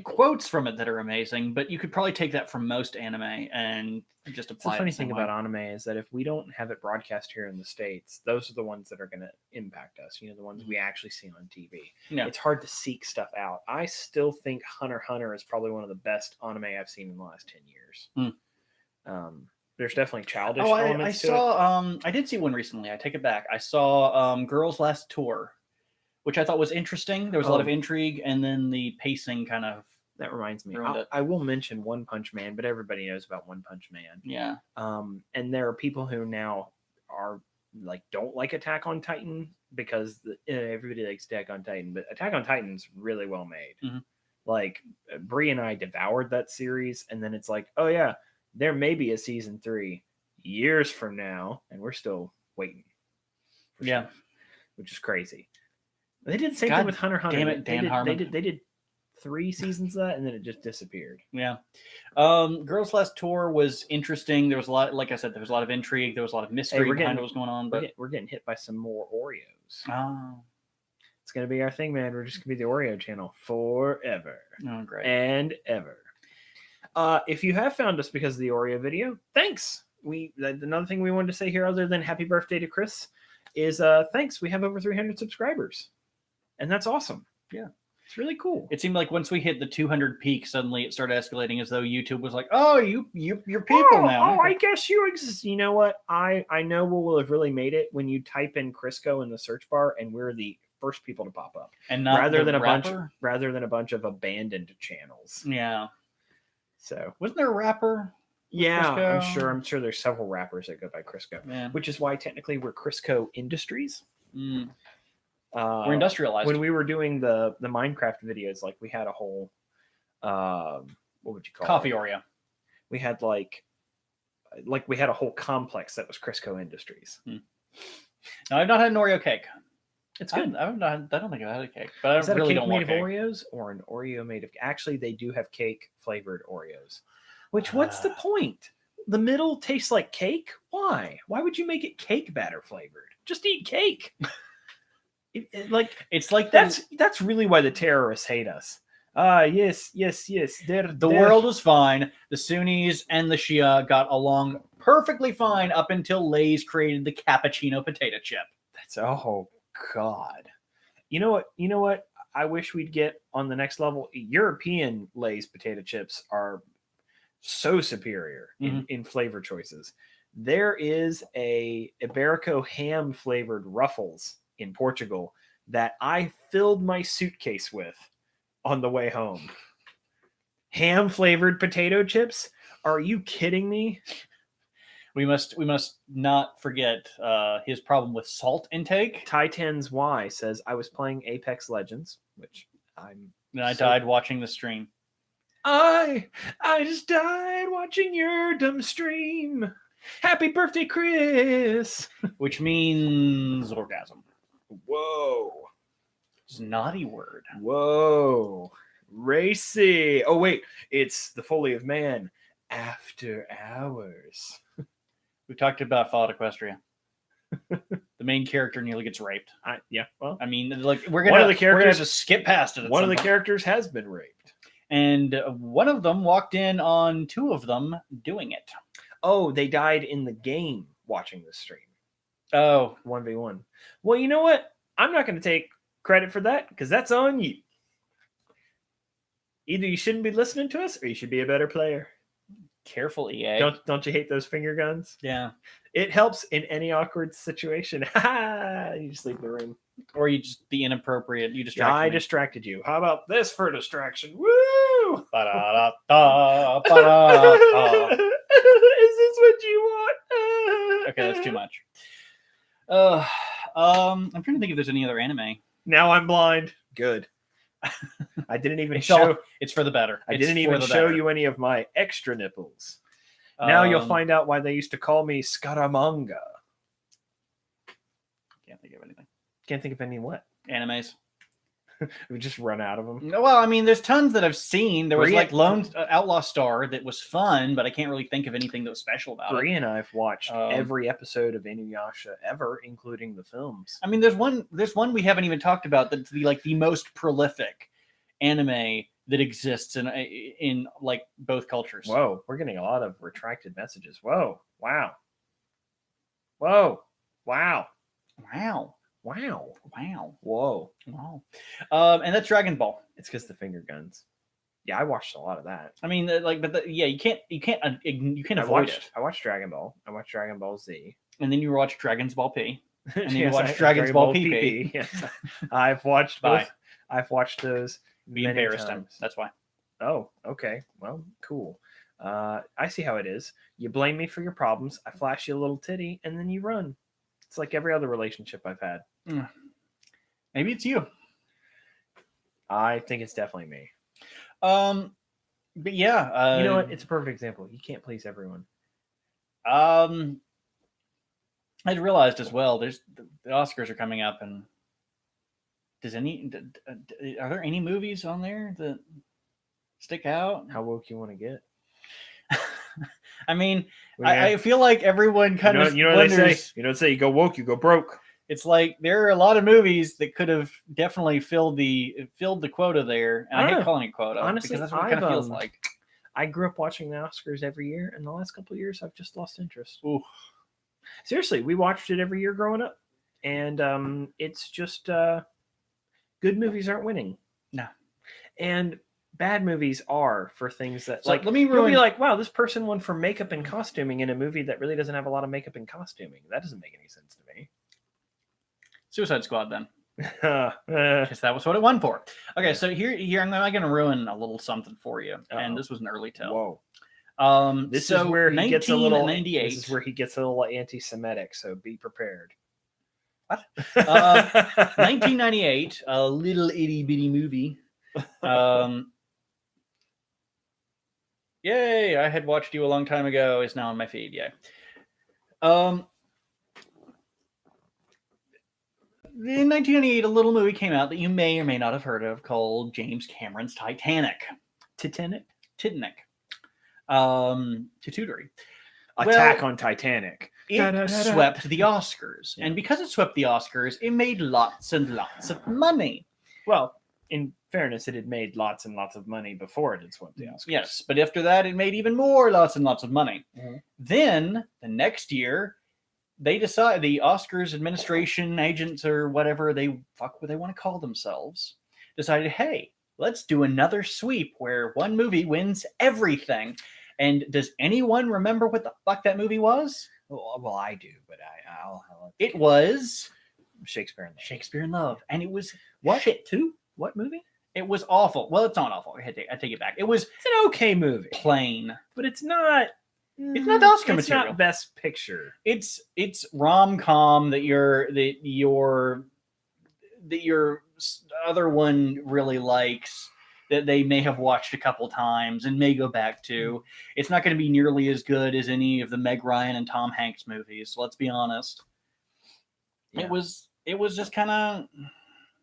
quotes from it that are amazing, but you could probably take that from most anime and just It's the apply it funny the same thing way. about anime is that if we don't have it broadcast here in the States, those are the ones that are going to impact us. The ones we actually see on TV. Yeah. It's hard to seek stuff out. I still think Hunter x Hunter is probably one of the best anime I've seen in the last 10 years. There's definitely childish Oh, I elements to it. saw. I did see one recently. I take it back. I saw Girls Last Tour, which I thought was interesting. There was a lot of intrigue, and then the pacing kind of. That reminds me. ruined it. I will mention One Punch Man, but everybody knows about One Punch Man. Yeah. And there are people who now are like don't like Attack on Titan because everybody likes Attack on Titan, but Attack on Titan's really well made. Mhm. Like Bree and I devoured that series, and then it's like, oh yeah, there may be a season 3 years from now, and we're still waiting. Yeah. Stuff, which is crazy. They did the same God thing with Hunter x Hunter. damn it, Dan Harmon. They did 3 seasons of that, and then it just disappeared. Yeah. Girls Last Tour was interesting. There was a lot, like I said, there was a lot of intrigue. There was a lot of mystery behind what was going on. But we're getting hit by some more Oreos. Oh. It's going to be our thing, man. We're just going to be the Oreo channel forever. Oh, great. And ever. If you have found us because of the Oreo video, thanks. Another thing we wanted to say here, other than happy birthday to Chris, is thanks. We have over 300 subscribers, and that's awesome. Yeah, it's really cool. It seemed like once we hit the 200 peak, suddenly it started escalating, as though YouTube was like, "Oh, you're people now." Oh, I guess you exist. You know what? I know we'll have really made it when you type in Crisco in the search bar, and we're the first people to pop up, and not rather than rapper? a bunch of abandoned channels. Yeah. So wasn't there a rapper? Yeah, Crisco? I'm sure there's several rappers that go by Crisco, Yeah. which is why technically we're Crisco Industries. Mm. We're industrialized. When we were doing the Minecraft videos, like we had a whole what would you call Coffee it? Oreo. We had like we had a whole complex that was Crisco Industries. No, I've not had an Oreo cake. It's good. I don't think I've had a cake, but Is I that really a cake don't made want of cake. Oreos or an Oreo made of? Actually, they do have cake flavored Oreos. Which what's the point? The middle tastes like cake. Why? Why would you make it cake batter flavored? Just eat cake. It's like that's really why the terrorists hate us. Yes. The world was fine. The Sunnis and the Shia got along perfectly fine up until Lay's created the cappuccino potato chip. That's oh god. You know what? I wish we'd get on the next level. European Lay's potato chips are so superior in flavor choices. There is a Iberico ham flavored Ruffles in Portugal that I filled my suitcase with on the way home. Ham flavored potato chips? Are you kidding me? We must not forget his problem with salt intake. Titans Y says, I was playing Apex Legends, which I died watching the stream. I just died watching your dumb stream. Happy birthday, Chris. Which means orgasm. Whoa. It's a naughty word. Whoa. Racy. Oh, wait. It's the Folly of Man after hours. We talked about Fallout Equestria. The main character nearly gets raped. Well, I mean, like we're one of gonna the characters just skip past it. One of the characters has been raped, and one of them walked in on two of them doing it. Oh, they died in the game watching the stream. Oh, 1v1. Well, you know what? I'm not going to take credit for that because that's on you. Either you shouldn't be listening to us or you should be a better player. Careful, EA. Don't you hate those finger guns? Yeah. It helps in any awkward situation. You just leave the room. Or you just be inappropriate. You distract I me. distracted you. How about this for distraction? Woo! Is this what you want? Okay, that's too much. I'm trying to think if there's any other anime. Now I'm blind. Good. I didn't even It's for the better. I didn't even show you any of my extra nipples. Now you'll find out why they used to call me Scaramanga. Can't think of anything. Can't think of any what? Animes. We just run out of them. Well, I mean, there's tons that I've seen. There was like Lone Outlaw Star that was fun, but I can't really think of anything that was special about it. Bree and I've watched every episode of Inuyasha ever, including the films. I mean, there's one we haven't even talked about that's the most prolific anime that exists in like both cultures. Whoa, we're getting a lot of retracted messages. Whoa, wow, whoa, wow, Wow. wow, Wow. whoa. Wow. And that's Dragon Ball. It's because the finger guns. Yeah, I watched a lot of that. I mean, yeah, you can't I avoid it. watched Dragon Ball. I watched Dragon Ball Z. And then you watch Dragon's Ball P. And then you Yes, watch Dragon's Ball PP. Yes, I've watched Bye. both. I've watched those. Be many embarrassed him. times. That's why. Oh, okay. Well, cool. I see how it is. You blame me for your problems. I flash you a little titty, and then you run. It's like every other relationship I've had. Maybe it's you. I think it's definitely me. But yeah, you know what? It's a perfect example. You can't please everyone. I realized as well. There's the Oscars are coming up, and are there any movies on there that stick out? How woke you want to get? I mean, I feel like everyone kind of you know what they say. You know what they say. You go woke, you go broke. It's like there are a lot of movies that could have definitely filled the quota there. And I hate calling it quota, honestly, because that's what it kind of feels like. I grew up watching the Oscars every year, and the last couple of years I've just lost interest. Ooh. Seriously, we watched it every year growing up, and it's just good movies aren't winning. No, and bad movies are for things that so like let me you'll ruin. be like, wow, this person won for makeup and costuming in a movie that really doesn't have a lot of makeup and costuming. That doesn't make any sense to me. Suicide Squad, then. Because that was what it won for. Okay, so here I'm going to ruin a little something for you, and this was an early tell. Whoa. This is where he gets a little. 1998. This is where he gets a little anti-Semitic. So be prepared. What? 1998, a little itty bitty movie. Yay! I had watched you a long time ago. Is now on my feed. Yay. In 1998, a little movie came out that you may or may not have heard of called James Cameron's Titanic. Titanic. Tutory. Attack on Titanic. It swept the Oscars. Yeah. And because it swept the Oscars, it made lots and lots of money. Well, in fairness, it had made lots and lots of money before it had swept the Oscars. Yes, but after that, it made even more lots and lots of money. Mm-hmm. Then, the next year, they decide, the Oscars administration agents or whatever they want to call themselves, decided, hey, let's do another sweep where one movie wins everything. And does anyone remember what the fuck that movie was? Well, I do, but I'll it was Shakespeare in Love. Shakespeare in Love. And it was what? Shit too. What movie? It was awful. Well, it's not awful. I take it back. It's an okay movie. Plain. But it's not the Oscar material. It's not Best Picture. It's rom-com that your other one really likes, that they may have watched a couple times and may go back to. It's not going to be nearly as good as any of the Meg Ryan and Tom Hanks movies. So let's be honest. Yeah. It was just kind of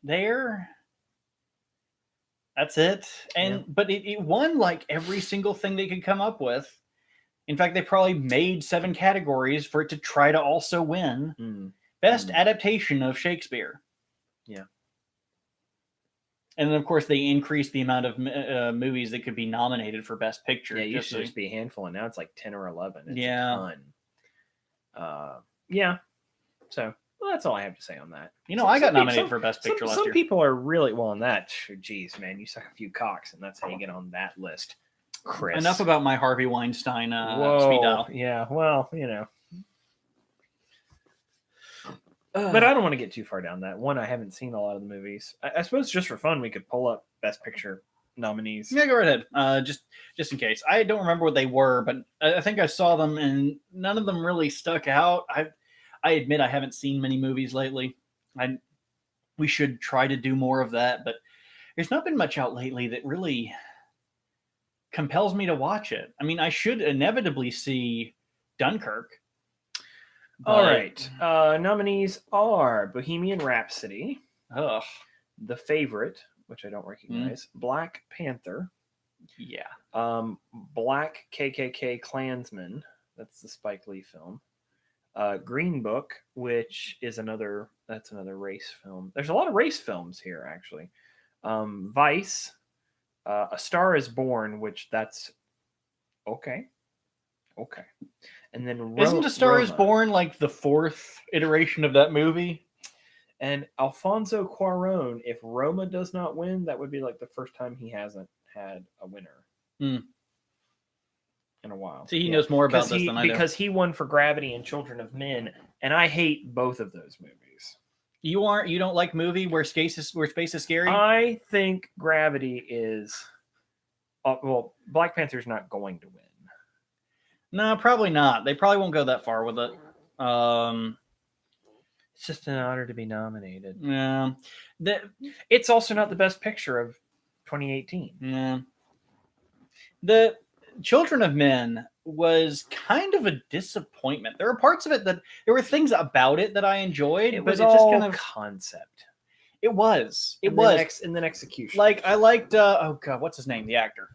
there. That's it. And but it won like every single thing they could come up with. In fact, they probably made 7 categories for it to try to also win Best Adaptation of Shakespeare. Yeah. And then, of course, they increased the amount of movies that could be nominated for Best Picture. Yeah, it used to just be a handful, and now it's like 10 or 11. It's a ton. Yeah. So, well, that's all I have to say on that. I got nominated for Best Picture last year. Some people are really, well, on that, geez, man, you suck a few cocks, and that's how you get on that list. Chris. Enough about my Harvey Weinstein speed dial. Yeah, well, But I don't want to get too far down that. One, I haven't seen a lot of the movies. I suppose just for fun, we could pull up Best Picture nominees. Yeah, go right ahead. Just in case. I don't remember what they were, but I think I saw them, and none of them really stuck out. I admit I haven't seen many movies lately. We should try to do more of that, but there's not been much out lately that really compels me to watch it. I mean, I should inevitably see Dunkirk. All right. Nominees are Bohemian Rhapsody. Ugh. The Favorite, which I don't recognize. Black Panther. Yeah. Black KKK Klansman. That's the Spike Lee film. Green Book, which is another race film. There's a lot of race films here, actually. Vice. A Star Is Born, which that's okay, and then Isn't A Star Is Roma. Born like the 4th iteration of that movie? And Alfonso Cuarón, if Roma does not win, that would be like the first time he hasn't had a winner Hmm. in a while. See, he knows more about this he, than I do. because he won for Gravity and Children of Men, and I hate both of those movies. You don't like movie where space is scary? I think Gravity is well, Black Panther's not going to win. No, probably not. They probably won't go that far with it. It's just an honor to be nominated. Yeah. It's also not the best picture of 2018. Yeah. The Children of Men was kind of a disappointment. There were parts of it that there were things about it that I enjoyed, It but was it just all kind of concept. it was. It And was then execution. like I liked oh god, what's his name? The actor.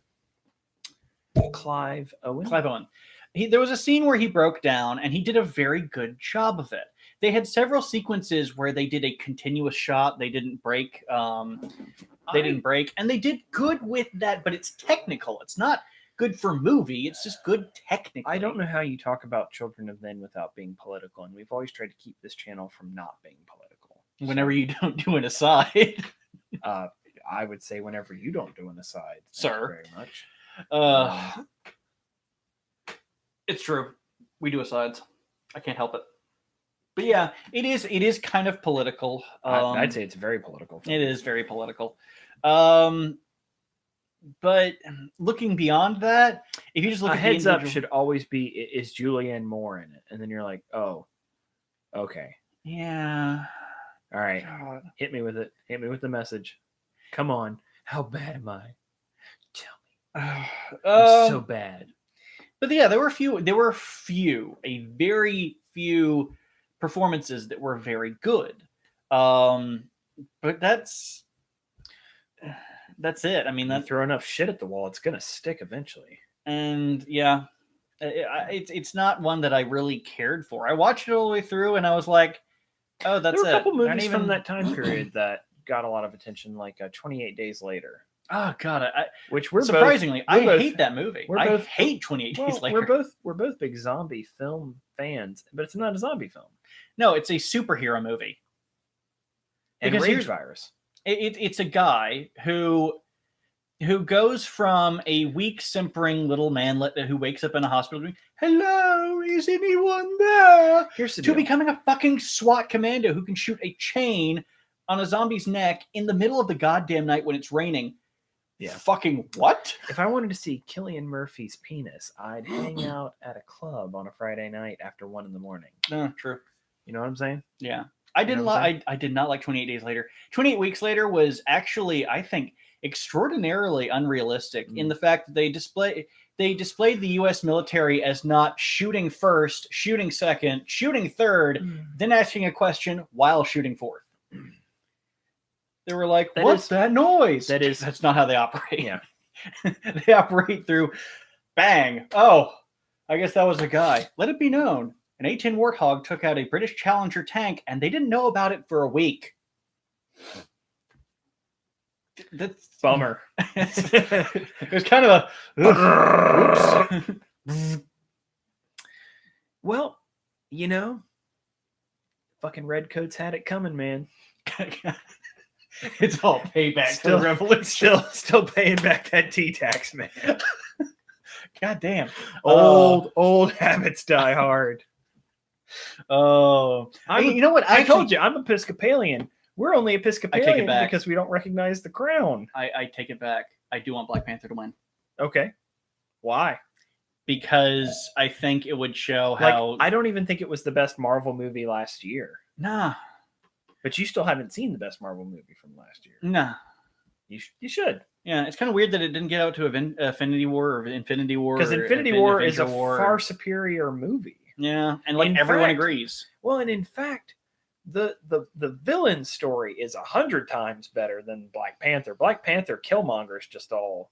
Clive Owen. Clive Owen. There was a scene where he broke down and he did a very good job of it. They had several sequences where they did a continuous shot. They didn't break. Didn't break, and they did good with that. But it's technical. It's not good for movie. It's just good technically. I don't know how you talk about Children of Men without being political, and we've always tried to keep this channel from not being political. Whenever you don't do an aside, I would say whenever you don't do an aside, thank Sir. you very much. It's true. We do asides. I can't help it. But yeah, it is kind of political. I'd say it's very political. It is very political. But looking beyond that, if you just look a at heads the up should always be, is Julianne Moore in it? And then you're like, oh, okay. Yeah. All right. God. Hit me with it. Hit me with the message. Come on. How bad am I? Tell me. I'm so bad. But yeah, there were a very few performances that were very good. But that's it. I mean, You throw enough shit at the wall, it's gonna stick eventually. And yeah, it's not one that I really cared for. I watched it all the way through, and I was like, "Oh, that's it." There were a couple Not movies even- from that time period that got a lot of attention, like 28 Days Later, Oh god, which we're surprisingly, both, I hate that movie. I hate 28 Days well, Later. we're both big zombie film fans, but it's not a zombie film. No, it's a superhero movie. And Because Rage here's- Virus. It's a guy who goes from a weak, simpering little manlet who wakes up in a hospital going, "Hello, is anyone there?" Here's the to deal. becoming a fucking SWAT commando who can shoot a chain on a zombie's neck in the middle of the goddamn night when it's raining. Yeah. Fucking what? If I wanted to see Cillian Murphy's penis, I'd hang out at a club on a Friday night after 1 a.m. No, true. You know what I'm saying? Yeah. I didn't know what I'm like. I did not like 28 Days Later. 28 Weeks Later was actually, I think, extraordinarily unrealistic in the fact that they displayed the U.S. military as not shooting first, shooting second, shooting third, then asking a question while shooting fourth. They were like, "What's that noise?" That's not how they operate. Yeah. They operate through bang. Oh, I guess that was a guy. Let it be known, an A-10 Warthog took out a British Challenger tank, and they didn't know about it for a week. That's Bummer. it was kind of a oops. Well, you know, fucking redcoats had it coming, man. It's all payback for the revolution. Still paying back that T-tax, man. God damn. Old habits die hard. Oh, you know what? I told you, I'm Episcopalian. We're only Episcopalian back. because we don't recognize the crown. I take it back. I do want Black Panther to win. Okay. Why? Because I think it would show how... I don't even think it was the best Marvel movie last year. Nah. But you still haven't seen the best Marvel movie from last year. Nah. You should. Yeah, it's kind of weird that it didn't get out to Infinity War. Because Infinity War is a far superior movie. Yeah, and like everyone agrees. Well, and in fact, the villain story is 100 times better than Black Panther. Black Panther, Killmonger is just all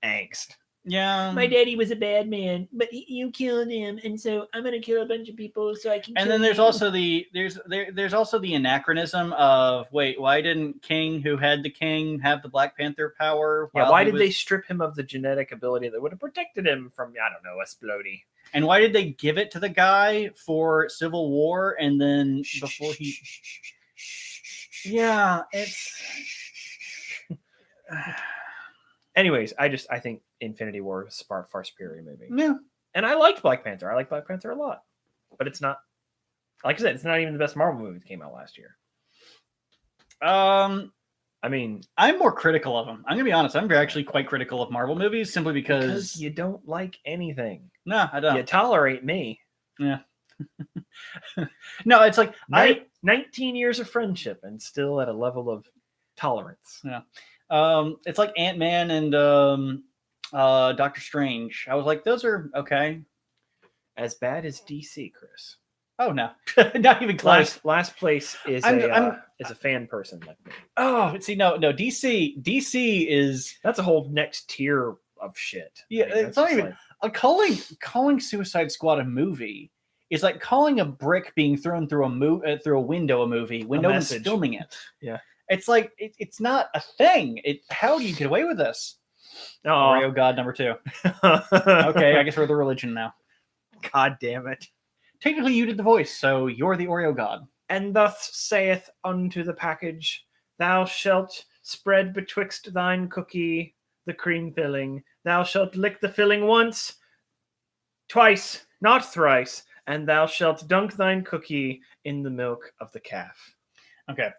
angst. Yeah. My daddy was a bad man, but you killed him, and so I'm gonna kill a bunch of people so I can. And kill then there's you. also there's also the anachronism of, wait, why didn't King, who had the king, have the Black Panther power? Yeah, while why he did they was- strip him of the genetic ability that would have protected him from, I don't know, Esplody? And why did they give it to the guy for Civil War and then before he? Yeah, it's. Anyways, I think Infinity War was a far superior movie, Yeah. and I liked Black Panther. I like Black Panther a lot, but it's not, like I said, it's not even the best Marvel movie that came out last year. I mean, I'm more critical of them. I'm gonna be honest. I'm actually quite critical of Marvel movies simply because you don't like anything. no, I don't. You tolerate me. Yeah. No, it's like 19 years of friendship and still at a level of tolerance. It's like Ant-Man and Doctor Strange. I was like, those are okay. As bad as DC, Chris. Oh no, not even close. Last place is a fan person like me. Oh, see, no, DC is That's a whole next tier of shit. Yeah, I mean, it's not that's even like- calling Suicide Squad a movie is like calling a brick being thrown through a window a movie when no one's message. filming it. Yeah. It's like it's not a thing. How do you get away with this? Oh, Oreo God number 2. Okay, I guess we're the religion now. God damn it. Technically, you did the voice, so you're the Oreo God. And thus saith unto the package, thou shalt spread betwixt thine cookie the cream filling. Thou shalt lick the filling once, twice, not thrice, and thou shalt dunk thine cookie in the milk of the calf. Okay.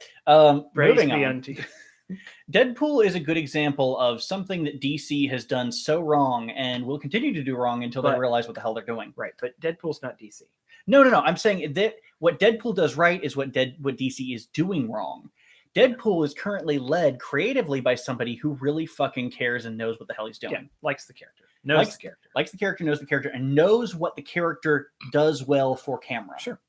Praise Moving be on. unto you. Deadpool is a good example of something that DC has done so wrong and will continue to do wrong until they But- realize what the hell they're doing. Right, but Deadpool's not DC. No. I'm saying that what Deadpool does right is what DC is doing wrong. Deadpool is currently led creatively by somebody who really fucking cares and knows what the hell he's doing. Yeah, likes the character. Knows Likes- the character. Likes the character, knows the character, and knows what the character does well for camera. Sure.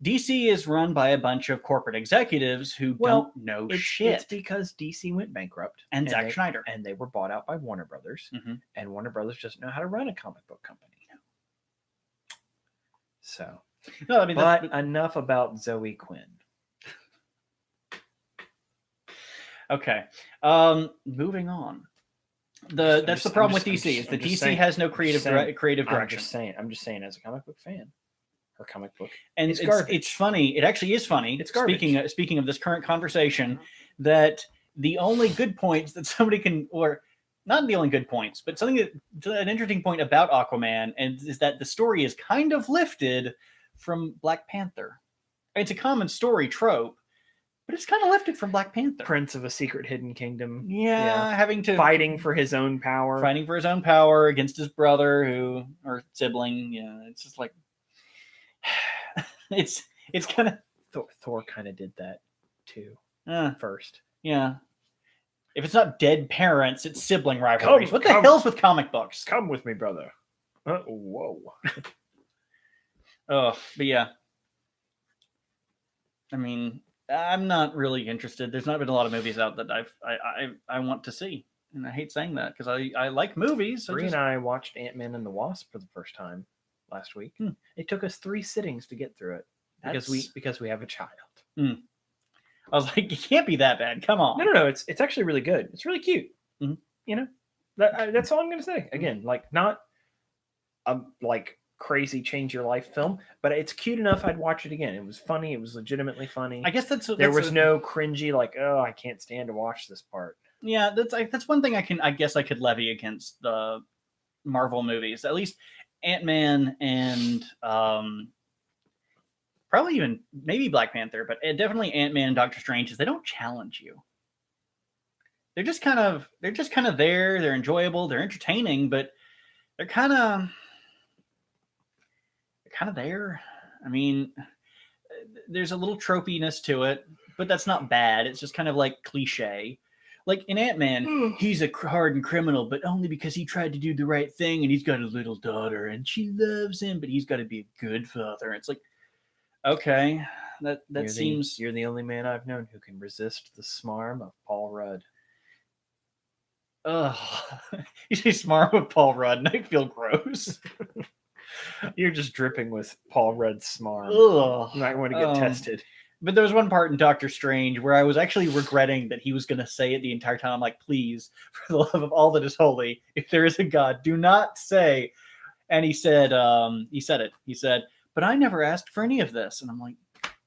DC is run by a bunch of corporate executives who Well, don't know It's shit. because DC went bankrupt. And Zack they, Snyder. And they were bought out by Warner Brothers. Mhm. And Warner Brothers doesn't know how to run a comic book company. So, No, I mean, but that's, enough about Zoe Quinn. okay. Moving on. That's the I'm problem just- with I'm DC. just- is I'm that just DC saying- has no creative saying- creative I'm direction. just saying, as a comic book fan, her comic book. And It's garbage. it's funny. It actually is funny. It's garbage. Speaking of this current conversation, that the only good points that somebody can, or not the only good points, but something an interesting point about Aquaman, and is that the story is kind of lifted from Black Panther. It's a common story trope, but it's kind of lifted from Black Panther. Prince of a secret hidden kingdom. Yeah, having to Fighting for his own power. fighting for his own power against his brother or sibling. Yeah, it's just like it's kind of Thor kind of did that too first. yeah. If it's not dead parents, it's sibling rivalries. What the come. hell's with comic books? Come with me, brother. Whoa. Oh, but yeah. I mean, I'm not really interested. There's not been a lot of movies out that I want to see, and I hate saying that because I like movies. Bree and I watched Ant-Man and the Wasp for the first time last week. It took us 3 sittings to get through it because we have a child. I was like, it can't be that bad. Come on. No. It's actually really good. It's really cute. Mhm. You know, that's all I'm gonna say. Again, like not a like crazy change your life film, but it's cute enough. I'd watch it again. It was funny. It was legitimately funny. I guess there was no cringy like, oh, I can't stand to watch this part. Yeah, that's one thing I guess I could levy against the Marvel movies. At least Ant-Man and probably even maybe Black Panther, but definitely Ant-Man and Doctor Strange is they don't challenge you. They're just kind of there. They're enjoyable. They're entertaining, but they're kind of there. I mean, there's a little tropiness to it, but that's not bad. It's just kind of like cliche. Like in Ant-Man, he's a hardened criminal, but only because he tried to do the right thing, and he's got a little daughter, and she loves him, but he's got to be a good father. It's like, okay, that seems. You're the only man I've known who can resist the smarm of Paul Rudd. Ugh. You say smart with Paul Rudd, and I feel gross. You're just dripping with Paul Rudd's smarm. Ugh. You might want to get tested. But there was one part in Doctor Strange where I was actually regretting that he was going to say it the entire time. I'm like, please, for the love of all that is holy, if there is a God, do not say. And he said it. He said, but I never asked for any of this. And I'm like,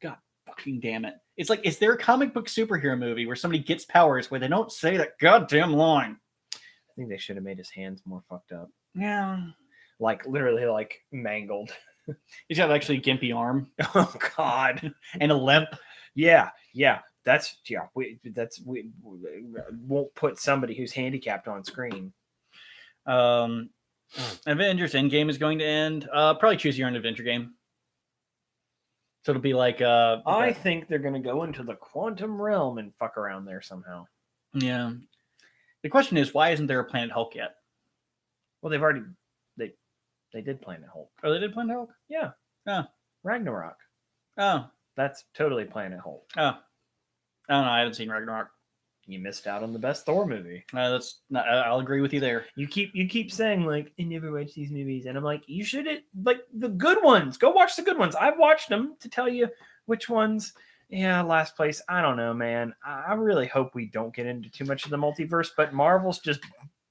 God fucking damn it. It's like, is there a comic book superhero movie where somebody gets powers where they don't say that goddamn line? I think they should have made his hands more fucked up. Yeah. Like, literally, like, mangled. He's got actually a gimpy arm. Oh, God. And a limp. Yeah. We won't put somebody who's handicapped on screen. Avengers Endgame is going to end. Probably choose your own adventure game. So it'll be like I think they're gonna go into the quantum realm and fuck around there somehow. Yeah. The question is, why isn't there a Planet Hulk yet? Well, they've already they did Planet Hulk. Oh, they did Planet Hulk? Yeah. Oh. Ragnarok. Oh. That's totally Planet Hulk. Oh. I don't know. I haven't seen Ragnarok. You missed out on the best Thor movie. That's not, I'll agree with you there. You keep saying like I never watched these movies, and I'm like, you should like the good ones. Go watch the good ones. I've watched them to tell you which ones. Yeah, last place. I don't know, man. I really hope we don't get into too much of the multiverse, but Marvel's just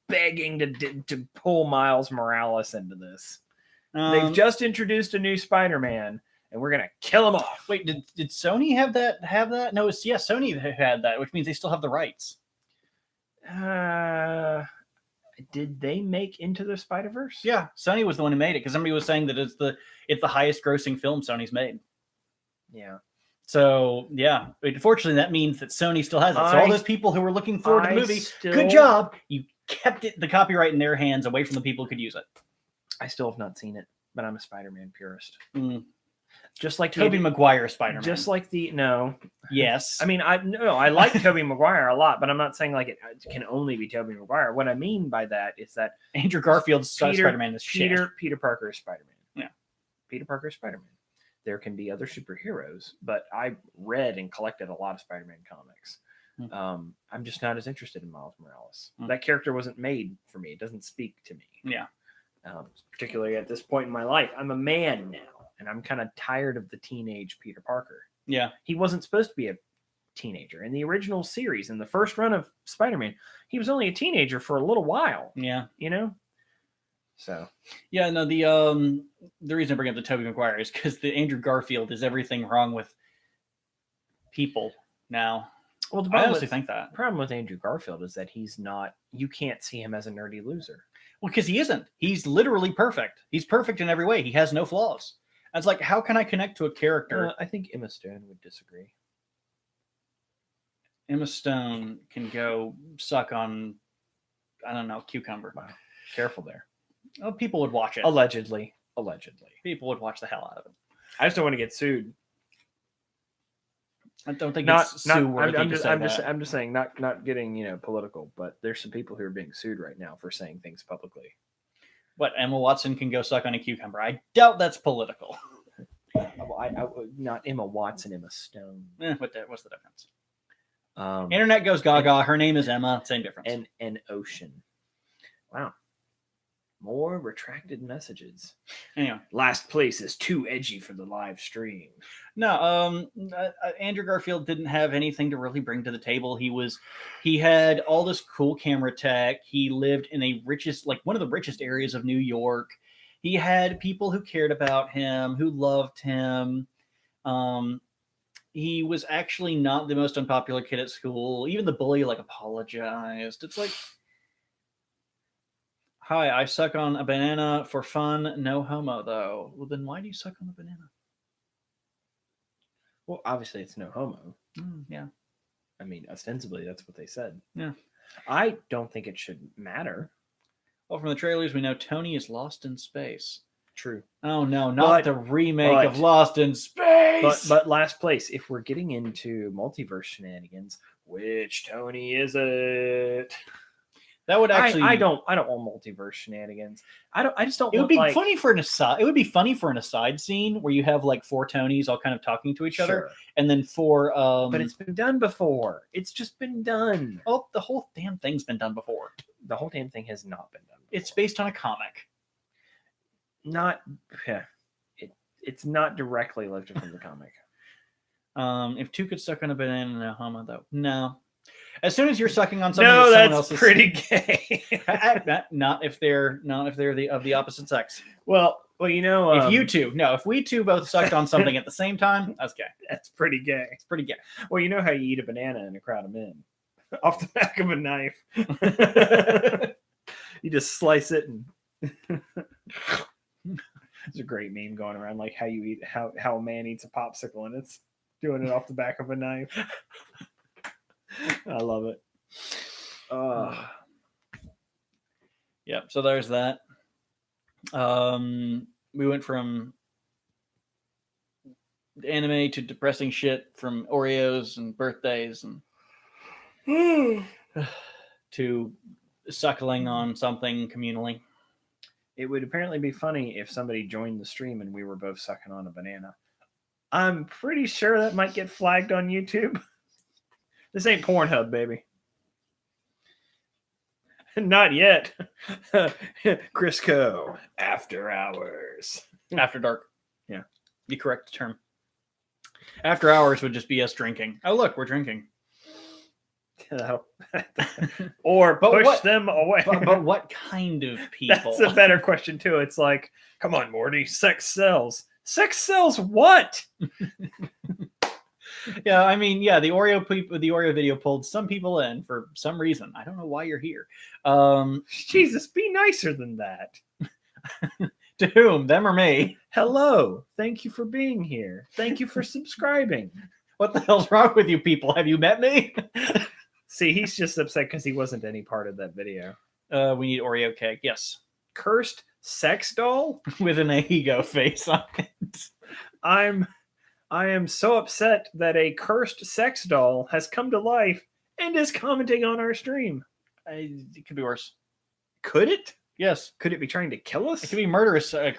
begging to pull Miles Morales into this. They've just introduced a new Spider-Man, and we're gonna kill him off. Wait, did Sony have that? No, Sony had that, which means they still have the rights. Did they make Into the Spider-Verse? Yeah, Sony was the one who made it because somebody was saying that it's the highest grossing film Sony's made. Yeah. So yeah, unfortunately that means that Sony still has it. So all those people who were looking forward to the movie, good job. You kept the copyright in their hands away from the people who could use it. I still have not seen it, but I'm a Spider-Man purist. Just like Tobey Maguire Spider-Man. Just like no. Yes. I mean, I like Tobey Maguire a lot, but I'm not saying like it can only be Tobey Maguire. What I mean by that is that Andrew Garfield's Spider-Man is shit. Peter Parker is Spider-Man. Yeah. Peter Parker is Spider-Man. There can be other superheroes, but I read and collected a lot of Spider-Man comics. I'm just not as interested in Miles Morales. That character wasn't made for me. It doesn't speak to me. Yeah. Particularly at this point in my life. I'm a man now, and I'm kind of tired of the teenage Peter Parker. Yeah. He wasn't supposed to be a teenager. In the original series, in the first run of Spider-Man, he was only a teenager for a little while. Yeah. You know? So. Yeah, no, the reason I bring up the Tobey Maguire is because the Andrew Garfield is everything wrong with people now. Well, I honestly think that. The problem with Andrew Garfield is that he's not, you can't see him as a nerdy loser. Well, because he isn't. He's literally perfect. He's perfect in every way. He has no flaws. It's like, how can I connect to a character? I think Emma Stone would disagree. Emma Stone can go suck on, I don't know, cucumber. Wow. Careful there. Oh, people would watch it. Allegedly. People would watch the hell out of it. I just don't want to get sued. I don't think it's sue-worthy to say that. I'm just saying, not getting political, but there's some people who are being sued right now for saying things publicly. What, Emma Watson can go suck on a cucumber? I doubt that's political. I not Emma Watson, Emma Stone. What's the difference? Um, Internet goes gaga. Her name is Emma. Same difference. And Ocean. Wow. More retracted messages. Anyway, last place is too edgy for the live stream. No, Andrew Garfield didn't have anything to really bring to the table. He had all this cool camera tech. He lived in one of the richest areas of New York. He had people who cared about him, who loved him. He was actually not the most unpopular kid at school. Even the bully apologized. It's like, hi, I suck on a banana for fun. No homo, though. Well, then why do you suck on the banana? Well, obviously it's no homo. Yeah. I mean, ostensibly, that's what they said. Yeah. I don't think it should matter. Well, from the trailers, we know Tony is lost in space. True. Oh, no, not the remake of Lost in Space! But last place, if we're getting into multiverse shenanigans, which Tony is it? That would actually. I don't want multiverse shenanigans. I just don't. It would be funny for an aside. It would be funny for an aside scene where you have 4 Tonys all kind of talking to each other, and then 4. But it's been done before. It's just been done. Oh, the whole damn thing's been done before. The whole damn thing has not been done. It's before. based on a comic. Not. Yeah, it's not directly lifted from the comic. If two could suck on a banana and a homo, though, no. As soon as you're sucking on something, No, that someone that's else is pretty gay. not if they're of the opposite sex. well, you know, If we two both sucked on something at the same time, that's gay. that's pretty gay. It's pretty gay. Well, you know how you eat a banana in a crowd of men off the back of a knife. You just slice it, and there's a great meme going around like how you eat how a man eats a popsicle, and it's doing it off the back of a knife. I love it. Yeah, so there's that. We went from anime to depressing shit, from Oreos and birthdays and to suckling on something communally. It would apparently be funny if somebody joined the stream and we were both sucking on a banana. I'm pretty sure that might get flagged on YouTube. This ain't Pornhub, baby. Not yet. Crisco, after hours. After dark. Yeah. The correct term. After hours would just be us drinking. Oh, look, we're drinking. Or But push what- them away. But what kind of people? That's a better question, too. It's like, come on, Morty, sex sells. Sex sells what? Yeah, I mean, yeah, the Oreo video pulled some people in for some reason. I don't know why you're here. Jesus, be nicer than that. To whom? Them or me? Hello. Thank you for being here. Thank you for subscribing. What the hell's wrong with you people? Have you met me? See, he's just upset because he wasn't any part of that video. We need Oreo cake. Yes. Cursed sex doll? With an ego face on it. I am so upset that a cursed sex doll has come to life and is commenting on our stream. It could be worse. Could it? Yes. Could it be trying to kill us? It could be murderous. It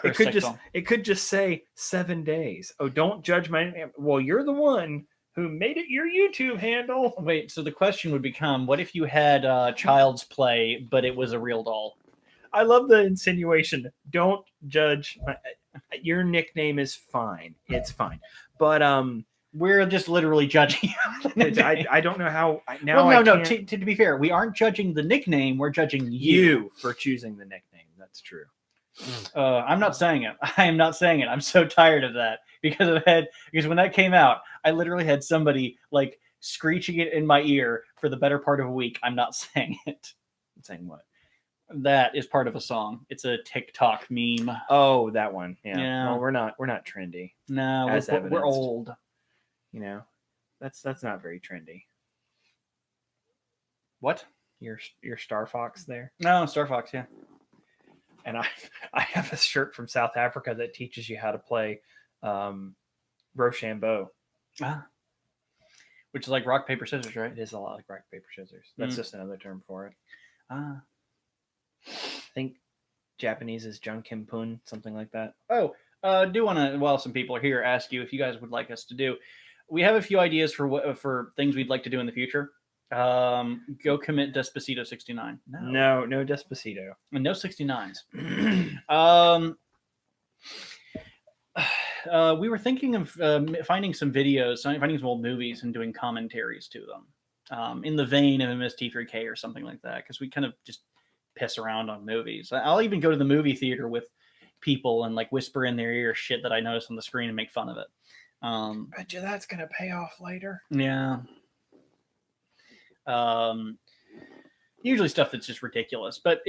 could just say 7 days. Oh, don't judge my name. Well, you're the one who made it your YouTube handle. Wait, so the question would become, what if you had Child's Play, but it was a real doll? I love the insinuation. Don't judge. Your nickname is fine. It's fine. But we're just literally judging you. I don't know how. To be fair, we aren't judging the nickname. We're judging you for choosing the nickname. That's true. I'm not saying it. I am not saying it. I'm so tired of that because when that came out, I literally had somebody like screeching it in my ear for the better part of a week. I'm not saying it. Saying what? That is part of a song. It's a TikTok meme. Oh, that one. Yeah. Yeah. Well, we're not trendy. No, we're old. You know, that's not very trendy. What? Your Star Fox there? No, Star Fox. Yeah. And I have a shirt from South Africa that teaches you how to play Rochambeau. Which is like rock, paper, scissors, right? It is a lot like rock, paper, scissors. That's just another term for it. I think Japanese is Junkinpun, something like that. Oh, do want to, while some people are here, ask you if you guys would like us to do. We have a few ideas for things we'd like to do in the future. Go commit Despacito 69. No Despacito. And no 69s. We were thinking of finding some videos, finding some old movies and doing commentaries to them. In the vein of MST3K or something like that, because we kind of just piss around on movies. I'll even go to the movie theater with people and like whisper in their ear shit that I notice on the screen and make fun of it. Bet you that's gonna pay off later. Yeah. Usually stuff that's just ridiculous, but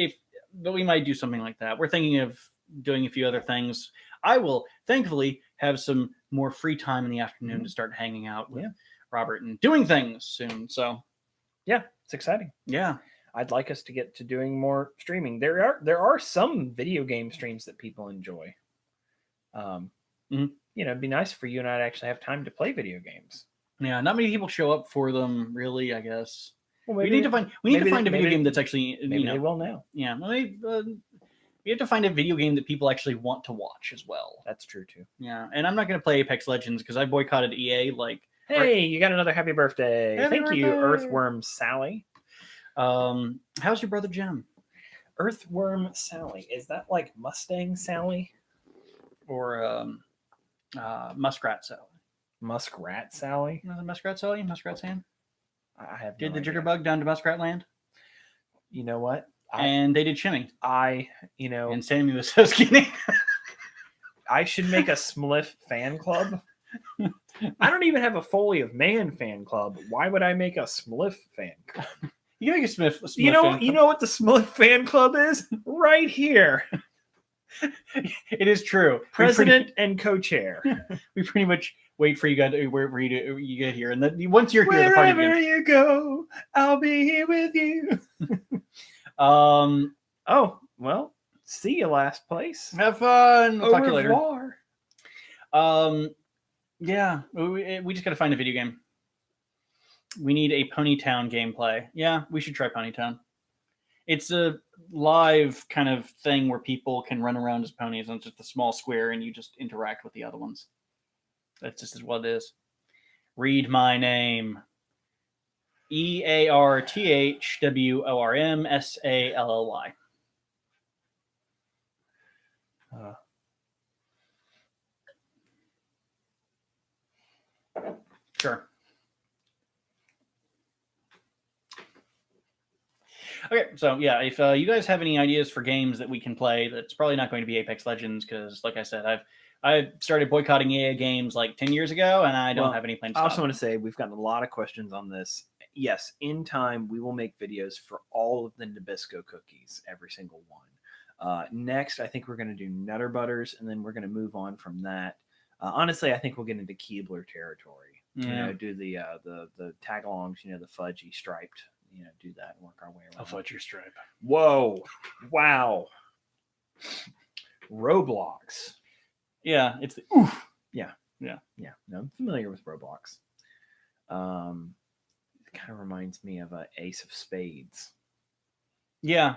we might do something like that. We're thinking of doing a few other things. I will thankfully have some more free time in the afternoon to start hanging out with Robert and doing things soon. So yeah, it's exciting. Yeah. I'd like us to get to doing more streaming. There are some video game streams that people enjoy. You know, it'd be nice for you and I to actually have time to play video games. Yeah, not many people show up for them, really, I guess. Well, we need to find a video game that's actually, maybe they will now. Yeah, we have to find a video game that people actually want to watch as well. That's true too. Yeah, and I'm not going to play Apex Legends because I boycotted EA. Like, hey, you got another happy birthday! Happy Thank you, birthday. Earthworm Sally. How's your brother Jim? Earthworm Sally. Is that like Mustang Sally? Or Muskrat Sally. Muskrat Sally? You know the Muskrat Sally? Muskrat Sam? I have Did no the idea. Jitterbug down to Muskrat Land? You know what? And they did Shimmy. And Sammy was so skinny. I should make a Smliff fan club. I don't even have a Foley of Man fan club. Why would I make a Smliff fan club? You can make a Smith. You know what the Smliff fan club is? Right here. It is true. President and co-chair. We pretty much wait for you guys wherever you get here, and then once you're here, the party Wherever begins. you go, I'll be here with you. Oh, well, see you last place. Have fun. We'll Au talk to you later. revoir. Yeah, we just got to find a video game. We need a Ponytown gameplay. Yeah, we should try Ponytown. It's a live kind of thing where people can run around as ponies on just a small square and you just interact with the other ones. That's just what it is. Read my name. EARTHWORMSALLY. Sure. Okay, so yeah, if you guys have any ideas for games that we can play, that's probably not going to be Apex Legends because, like I said, I started boycotting EA games like 10 years ago, and I don't have any plans. I also want to say we've gotten a lot of questions on this. Yes, in time we will make videos for all of the Nabisco cookies, every single one. Next, I think we're going to do Nutter Butters, and then we're going to move on from that. Honestly, I think we'll get into Keebler territory. Yeah. You know, do the tagalongs, the fudgy striped. Do that and work our way around. I'll fudge your stripe. Whoa! Wow! Roblox. Yeah, it's the oof. Yeah. No, I'm familiar with Roblox. It kind of reminds me of Ace of Spades. Yeah.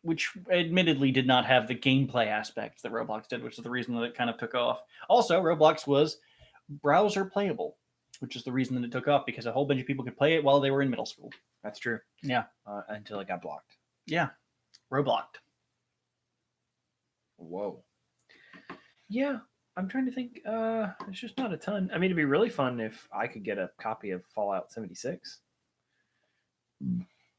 Which admittedly did not have the gameplay aspects that Roblox did, which is the reason that it kind of took off. Also, Roblox was browser playable, which is the reason that it took off, because a whole bunch of people could play it while they were in middle school. That's true. Yeah. Until it got blocked. Yeah. Robloxed. Whoa. Yeah. I'm trying to think. It's just not a ton. I mean, it'd be really fun if I could get a copy of Fallout 76.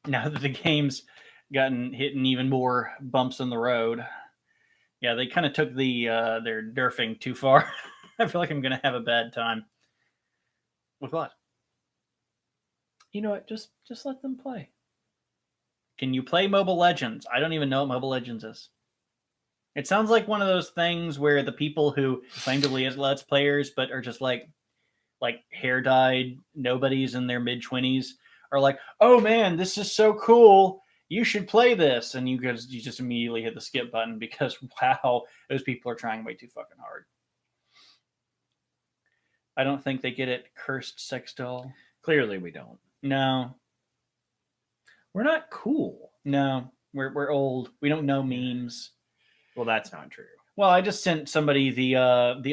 Now that the game's gotten hitting even more bumps in the road. Yeah, they kind of took their nerfing too far. I feel like I'm going to have a bad time. With what? You know what? Just let them play. Can you play Mobile Legends? I don't even know what Mobile Legends is. It sounds like one of those things where the people who claim to be Let's Players but are just like hair-dyed nobodies in their mid-20s are like, oh man, this is so cool. You should play this. And you just immediately hit the skip button because, wow, those people are trying way too fucking hard. I don't think they get it. Cursed sex doll. Clearly we don't. No. We're not cool. No. We're old. We don't know memes. Well, that's not true. Well, I just sent somebody the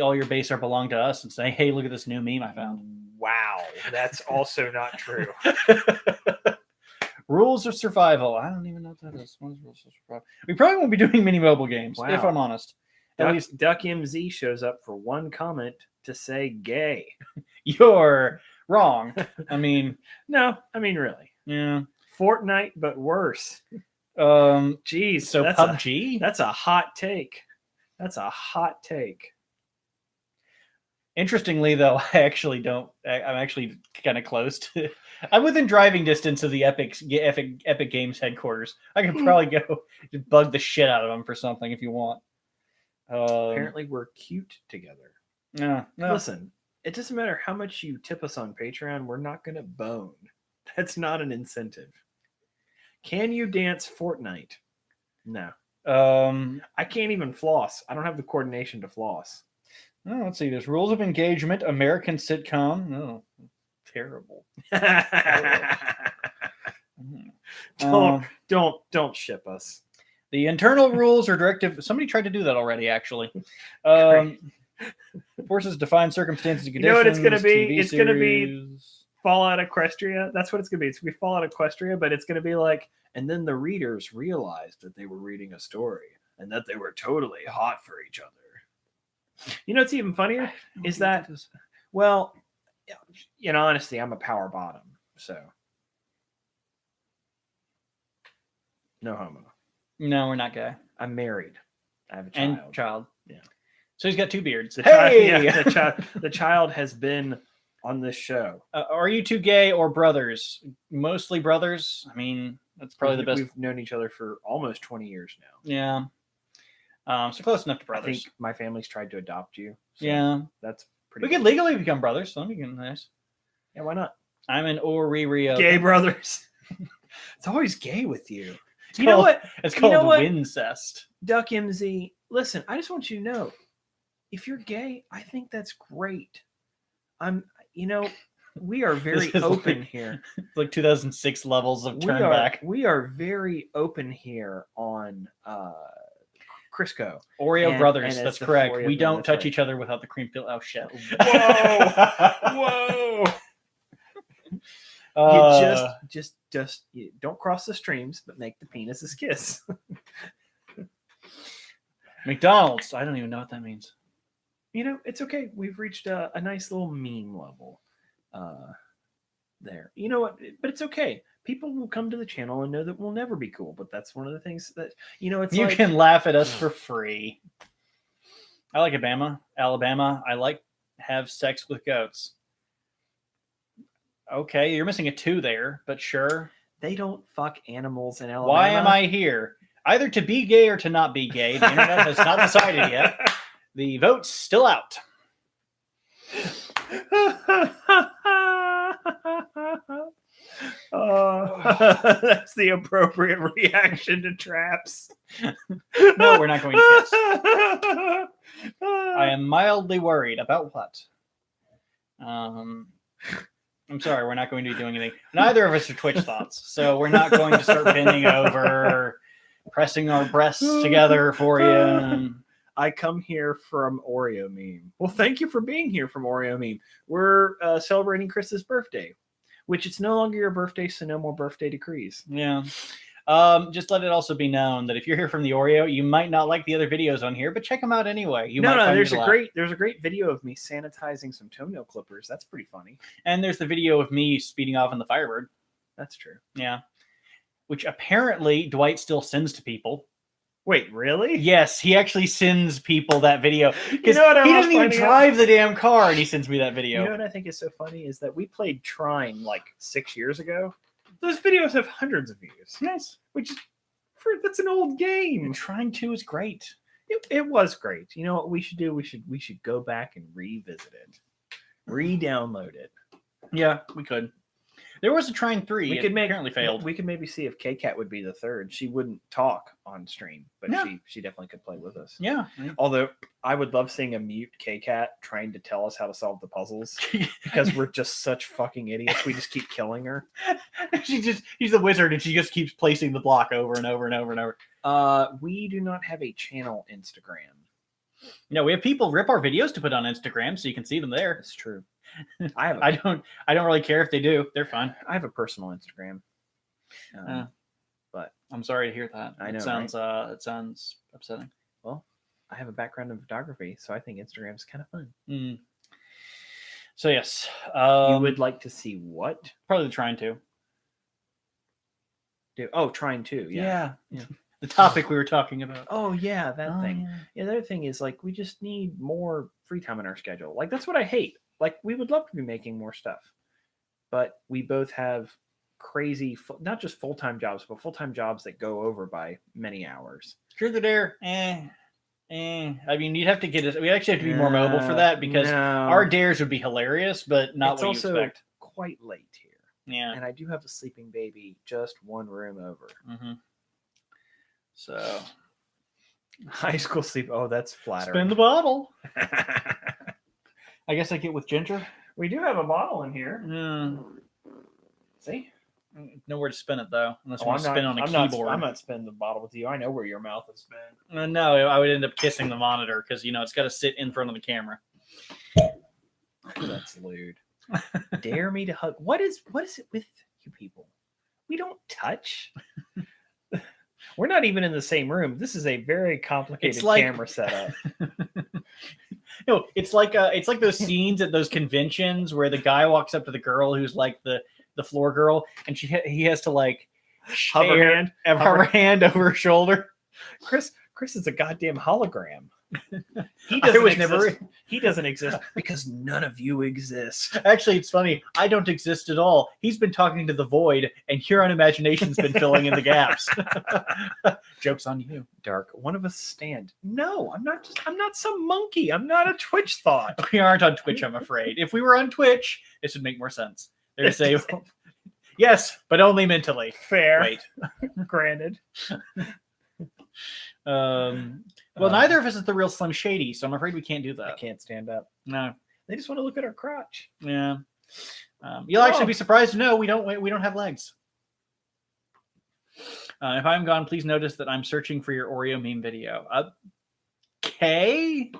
All Your Base Are Belong to Us and say, hey, look at this new meme I found. Wow. That's also not true. Rules of Survival. I don't even know what that is. What is Rules of Survival? We probably won't be doing mini mobile games, if I'm honest. At least Duck MZ shows up for one comment to say gay. You're wrong. I mean, no, I mean really. Yeah. Fortnite, but worse. Jeez. So that's PUBG? That's a hot take. That's a hot take. Interestingly, though, I actually don't. I'm actually kind of close to. I'm within driving distance of the Epic Games headquarters. I could probably go just bug the shit out of them for something if you want. Apparently, we're cute together. No. Listen, it doesn't matter how much you tip us on Patreon. We're not going to bone. That's not an incentive. Can you dance Fortnite? No. I can't even floss. I don't have the coordination to floss. Oh, let's see. There's Rules of Engagement, American sitcom. Oh, terrible. Don't ship us. The internal rules or directive. Somebody tried to do that already, actually. Forces define circumstances and conditions. You know what it's going to be? TV it's going to be Fallout Equestria. That's what it's going to be. It's going to be Fallout Equestria, but it's going to be like and then the readers realized that they were reading a story and that they were totally hot for each other. You know what's even funnier is that, well, in honesty, I'm a power bottom, so no homo. No, we're not gay. I'm married. I have a child. And child. Yeah. So he's got 2 beards. The Hey! the child has been on this show. Are you 2 gay or brothers? Mostly brothers. I mean, that's probably the best. We've known each other for almost 20 years now. Yeah. So close enough to I brothers. think my family's tried to adopt you. So yeah. That's pretty We could legally become brothers, so that'd be nice. Yeah, why not? I'm an Oriri. Gay brothers. It's always gay with you. You know what? It's called Wincest. Duck MZ, listen, I just want you to know, if you're gay, I think that's great. We are very open here. Like 2006 levels of turn back. We are very open here on Crisco. Oreo brothers, that's correct. We don't touch each other without the cream fill. Oh shit. Whoa. You just you don't cross the streams, but make the penises kiss. McDonald's. I don't even know what that means. It's okay. We've reached a nice little meme level there. You know what? But it's okay. People will come to the channel and know that we'll never be cool. But that's one of the things that, it's you can laugh at us for free. I like Alabama. I like have sex with goats. Okay, you're missing a 2 there, but sure. They don't fuck animals in Alabama. Why am I here? Either to be gay or to not be gay. The internet has not decided yet. The vote's still out. That's the appropriate reaction to traps. No, we're not going to kiss. I am mildly worried about what? I'm sorry, we're not going to be doing anything. Neither of us are Twitch thoughts, so we're not going to start bending over, pressing our breasts together for you. I come here from Oreo Meme. Well, thank you for being here from Oreo Meme. We're celebrating Chris's birthday, which it's no longer your birthday, so no more birthday decrees. Yeah. Just let it also be known that if you're here from the Oreo, you might not like the other videos on here, but check them out anyway. There's a great video of me sanitizing some toenail clippers. That's pretty funny. And there's the video of me speeding off in the Firebird. That's true. Yeah. Which apparently Dwight still sends to people. Wait, really? Yes, he actually sends people that video. Because he doesn't even drive the damn car, and he sends me that video. You know what I think is so funny is that we played Trine like 6 years ago. Those videos have hundreds of views. Yes. That's an old game. And Trine 2 is great. It was great. You know what we should do? We should go back and revisit it. Re-download it. Yeah, we could. There was a Trine 3. Apparently failed. We could maybe see if K-Cat would be the third. She wouldn't talk on stream, but she definitely could play with us. Yeah. Although I would love seeing a mute K-Cat trying to tell us how to solve the puzzles because we're just such fucking idiots. We just keep killing her. She's the wizard and she just keeps placing the block over and over and over and over. We do not have a channel Instagram. No, we have people rip our videos to put on Instagram so you can see them there. That's true. I don't really care if they do. They're fine. I have a personal Instagram. But I'm sorry to hear that. I know. It sounds upsetting. Well, I have a background in photography, so I think Instagram's kind of fun. Mm. So yes, you would like to see what? Probably Trine 2. Trine 2. Yeah. The topic we were talking about. Oh yeah, that thing. Yeah, the other thing is like we just need more free time in our schedule. Like that's what I hate. Like we would love to be making more stuff, but we both have crazy, not just full-time jobs, but full-time jobs that go over by many hours. Truth or dare? I mean, you'd have to get us. We actually have to be more mobile for that because our dares would be hilarious, but not what you expect. Quite late here. Yeah, and I do have a sleeping baby just one room over. Mm-hmm. So, high school sleep. Oh, that's flattering. Spin the bottle. I guess I get with ginger. We do have a bottle in here. See? Nowhere to spin it though, unless you want to spin on a keyboard. I'm not spinning the bottle with you. I know where your mouth has been. No, I would end up kissing the monitor because it's got to sit in front of the camera. That's lewd. Dare me to hug. What is it with you people? We don't touch. We're not even in the same room. This is a very complicated camera setup. No, it's like those scenes at those conventions where the guy walks up to the girl who's like the floor girl, and he has to like hover her hand over her shoulder. Chris is a goddamn hologram. He doesn't exist because none of you exist. Actually, it's funny. I don't exist at all. He's been talking to the void, and Huron Imagination's been filling in the gaps. Joke's on you. Dark. One of us stand. No, I'm not some monkey. I'm not a Twitch thought. We aren't on Twitch, I'm afraid. If we were on Twitch, this would make more sense. There's a yes, but only mentally. Fair. Wait. Granted. Well, neither of us is the real Slim Shady, so I'm afraid we can't do that. I can't stand up. No, they just want to look at our crotch. Yeah, you'll actually be surprised to know we don't have legs. If I'm gone, please notice that I'm searching for your Oreo meme video. Okay.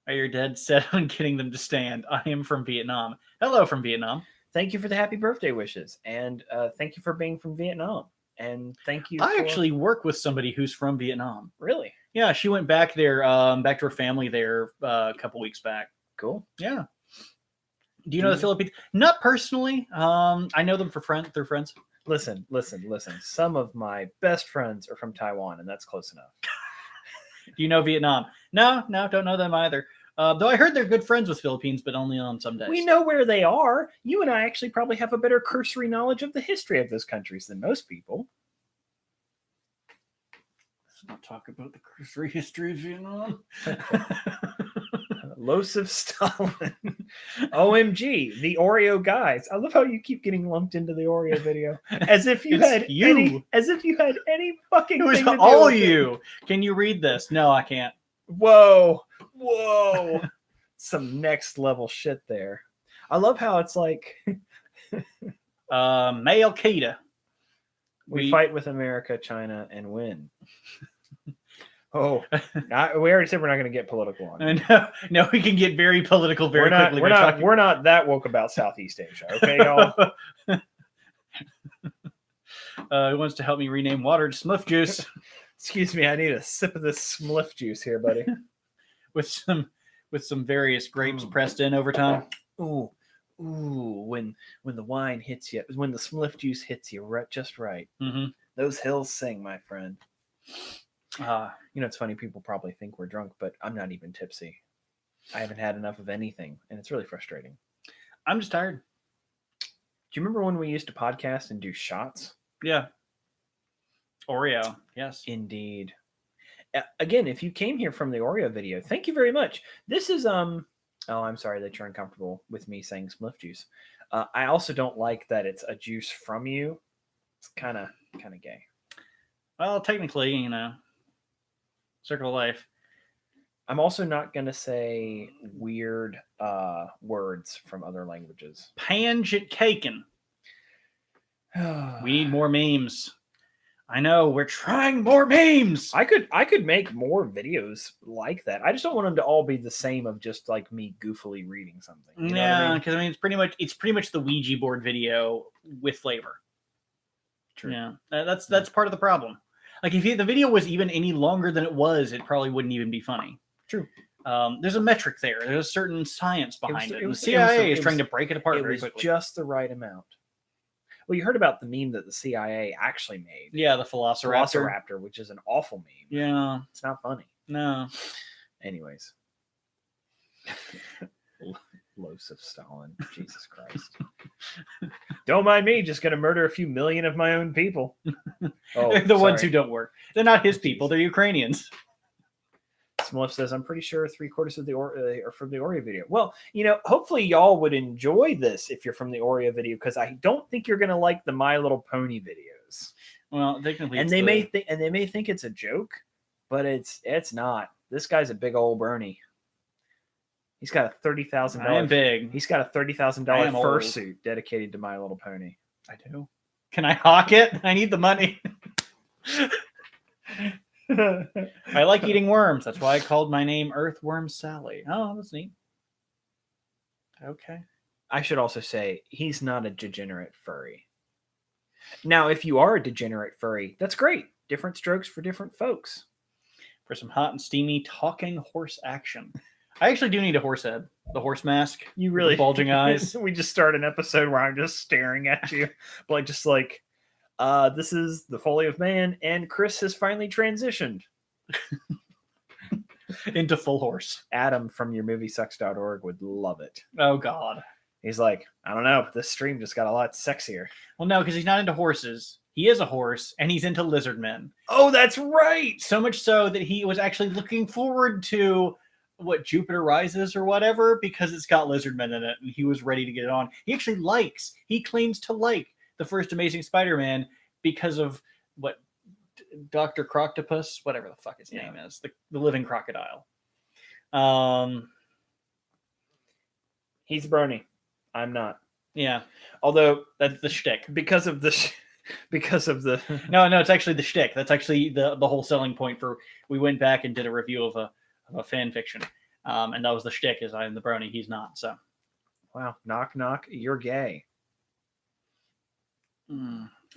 Are you dead set on getting them to stand? I am from Vietnam. Hello from Vietnam. Thank you for the happy birthday wishes, and thank you for being from Vietnam. And thank you. I actually work with somebody who's from Vietnam. Really? Yeah, she went back there, back to her family there a couple weeks back. Cool. Yeah. Do you know the Philippines? Not personally. I know them they're friends. Listen. Some of my best friends are from Taiwan, and that's close enough. Do you know Vietnam? No, don't know them either. Though I heard they're good friends with Philippines, but only on some days. We know where they are. You and I actually probably have a better cursory knowledge of the history of those countries than most people. Let's not talk about the cursory history of Vietnam. Losif Stalin. OMG, the Oreo guys. I love how you keep getting lumped into the Oreo video. As if you had any fucking It was thing to do all with you. it. Can you read this? No, I can't. Whoa. Some next level shit there. I love how it's like Al Qaeda. We fight with America, China, and win. We already said we're not going to get political on it. No, we can get very political very quickly. We're not that woke about Southeast Asia, okay, y'all? Who wants to help me rename water to Smurf juice? Excuse me, I need a sip of this Smurf juice here, buddy. with some various grapes pressed in over time. Ooh, when the wine hits you, when the Smurf juice hits you just right. Mm-hmm. Those hills sing, my friend. You know, it's funny. People probably think we're drunk, but I'm not even tipsy. I haven't had enough of anything, and it's really frustrating. I'm just tired. Do you remember when we used to podcast and do shots? Yeah. Oreo. Yes. Indeed. Again, if you came here from the Oreo video, thank you very much. This is Oh, I'm sorry that you're uncomfortable with me saying Smurf juice. I also don't like that it's a juice from you. It's kind of gay. Well, technically, you know, circle of life. I'm also not going to say weird words from other languages. Panjit Kaken. We need more memes. I know, we're trying more memes. I could make more videos like that. I just don't want them to all be the same of just like me goofily reading something. You know what I mean? Because I mean it's pretty much the Ouija board video with flavor. True. Yeah, that's part of the problem. Like if the video was even any longer than it was, it probably wouldn't even be funny. True. There's a metric there. There's a certain science behind it. The was CIA is trying to break it apart very quickly. Just the right amount. Well, you heard about the meme that the CIA actually made. Yeah, the Velociraptor, which is an awful meme. Yeah. It's not funny. No. Anyways. Losif Stalin. Jesus Christ. Don't mind me, just going to murder a few million of my own people. They're the ones who don't work. They're not his people. They're Ukrainians. Smurf says, I'm pretty sure 3/4 of the are from the Oreo video. Well, you know, hopefully y'all would enjoy this if you're from the Oreo video, because I don't think you're going to like the My Little Pony videos. Well, technically, they may think it's a joke, but it's not. This guy's a big old Bernie. He's got a $30,000. I am big. He's got a $30,000 fursuit dedicated to My Little Pony. I do. Can I hawk it? I need the money. I like eating worms. That's why I called my name Earthworm Sally. Oh, that's neat. Okay. I should also say he's not a degenerate furry. Now, if you are a degenerate furry, that's great. Different strokes for different folks. For some hot and steamy talking horse action. I actually do need a horse head. The horse mask. You with really the bulging eyes. We just start an episode where I'm just staring at you, but just like, this is the Folly of Man, and Chris has finally transitioned. Into full horse. Adam from yourmoviesucks.org would love it. Oh God. He's like, I don't know, but this stream just got a lot sexier. Well, no, because he's not into horses. He is a horse, and he's into lizard men. Oh, that's right. So much so that he was actually looking forward to what Jupiter Rises or whatever because it's got lizard men in it, and he was ready to get it on. He claims to like the first Amazing Spider-Man because of what Dr. Croctopus, whatever the fuck his name is, the living crocodile. He's a brony. I'm not. Yeah, Although that's the shtick. because of the No, it's actually the shtick. That's actually the whole selling point for. We went back and did a review of a fan fiction, and that was the shtick. Is I'm the brony, he's not. So, wow, knock knock, you're gay.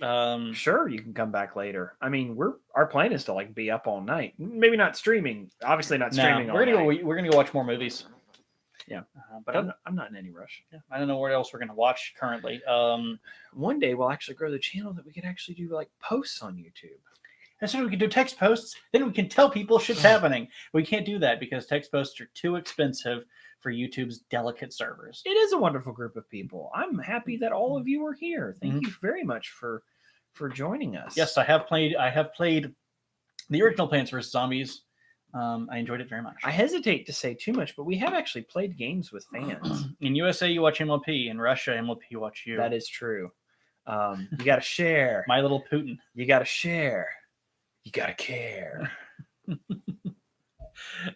Sure, you can come back later. I mean, our plan is to like be up all night. Maybe not streaming. Obviously, not streaming. we're gonna go watch more movies. Yeah, but I'm not in any rush. Yeah, I don't know what else we're gonna watch currently. One day we'll actually grow the channel that we can actually do like posts on YouTube. That's what we can do. Text posts. Then we can tell people shit's happening. We can't do that because text posts are too expensive for YouTube's delicate servers. It is a wonderful group of people. I'm happy that all of you are here. Thank you very much for joining us. Yes, I have played the original Plants vs. Zombies. I enjoyed it very much. I hesitate to say too much, but we have actually played games with fans. In USA, you watch MLP. In Russia, MLP watch you. That is true. You got to share. My Little Putin. You got to share. You got to care.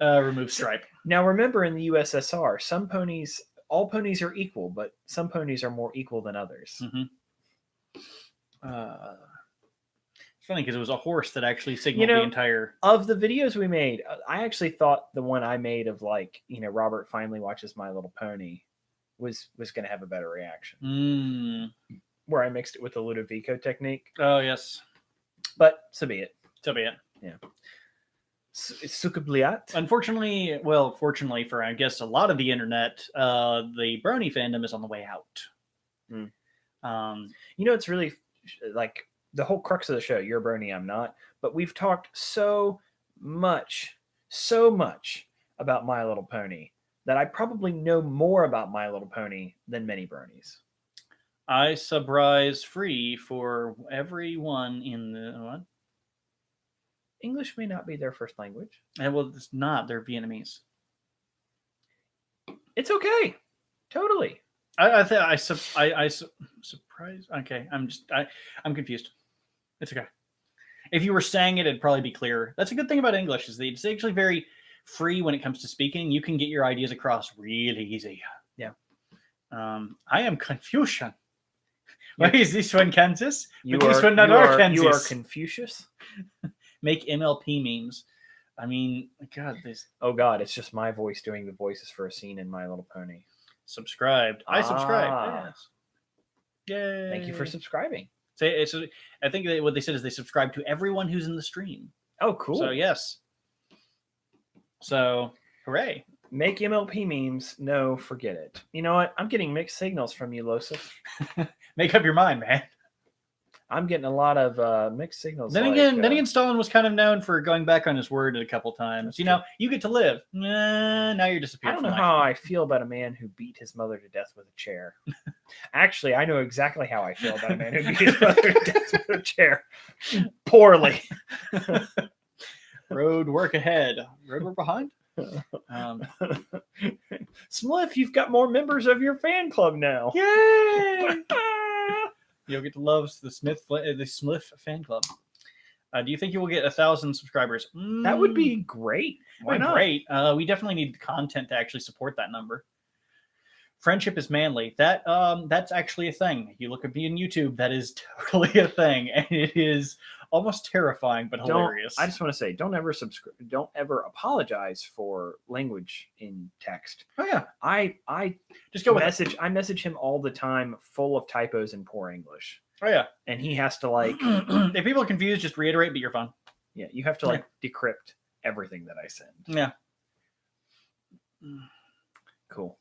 Remove Stripe. Now, remember, in the USSR, all ponies are equal, but some ponies are more equal than others. It's funny because it was a horse that actually signaled the entire. Of the videos we made, I actually thought the one I made of Robert finally watches My Little Pony was going to have a better reaction. Where I mixed it with the Ludovico technique. Oh yes, but so be it. Yeah. Sukabliat. Unfortunately, fortunately for I guess a lot of the internet, the brony fandom is on the way out. It's really like the whole crux of the show. You're a brony, I'm not. But we've talked so much about My Little Pony that I probably know more about My Little Pony than many bronies. I subrise free for everyone in the what? English may not be their first language. Well, it's not. They're Vietnamese. It's okay. Totally. I surprise. Okay, I'm confused. It's okay. If you were saying it, it'd probably be clearer. That's a good thing about English is that it's actually very free when it comes to speaking. You can get your ideas across really easy. Yeah. I am Confucian. Why is this one Kansas? This one not Kansas. You are Confucius. Make MLP memes. I mean, God, this. Oh God, it's just my voice doing the voices for a scene in My Little Pony. Subscribed. I subscribed. Yes. Yay! Thank you for subscribing. So I think what they said is they subscribe to everyone who's in the stream. Oh, cool. So yes. So hooray! Make MLP memes. No, forget it. You know what? I'm getting mixed signals from you, Losif. Make up your mind, man. I'm getting a lot of mixed signals. Then again, Stalin was kind of known for going back on his word a couple times. You get to live. Now you're disappeared. I don't know how I feel about a man who beat his mother to death with a chair. Actually, I know exactly how I feel about a man who beat his mother to death with a chair. Poorly. Road work ahead. Road work behind. Spliff, you've got more members of your fan club now. Yay! You'll get to love the Spliff fan club. Do you think you will get 1,000 subscribers? That would be great. Why not? Great. We definitely need content to actually support that number. Friendship is manly. That's actually a thing. You look at me on YouTube, that is totally a thing, and it is almost terrifying but hilarious. I just want to say, don't ever apologize for language in text. Oh yeah, I just go message. I message him all the time, full of typos and poor English. Oh yeah. and he has to like, If people are confused, just reiterate, but you're fine. yeah, you have to like decrypt everything that I send. Yeah. Cool.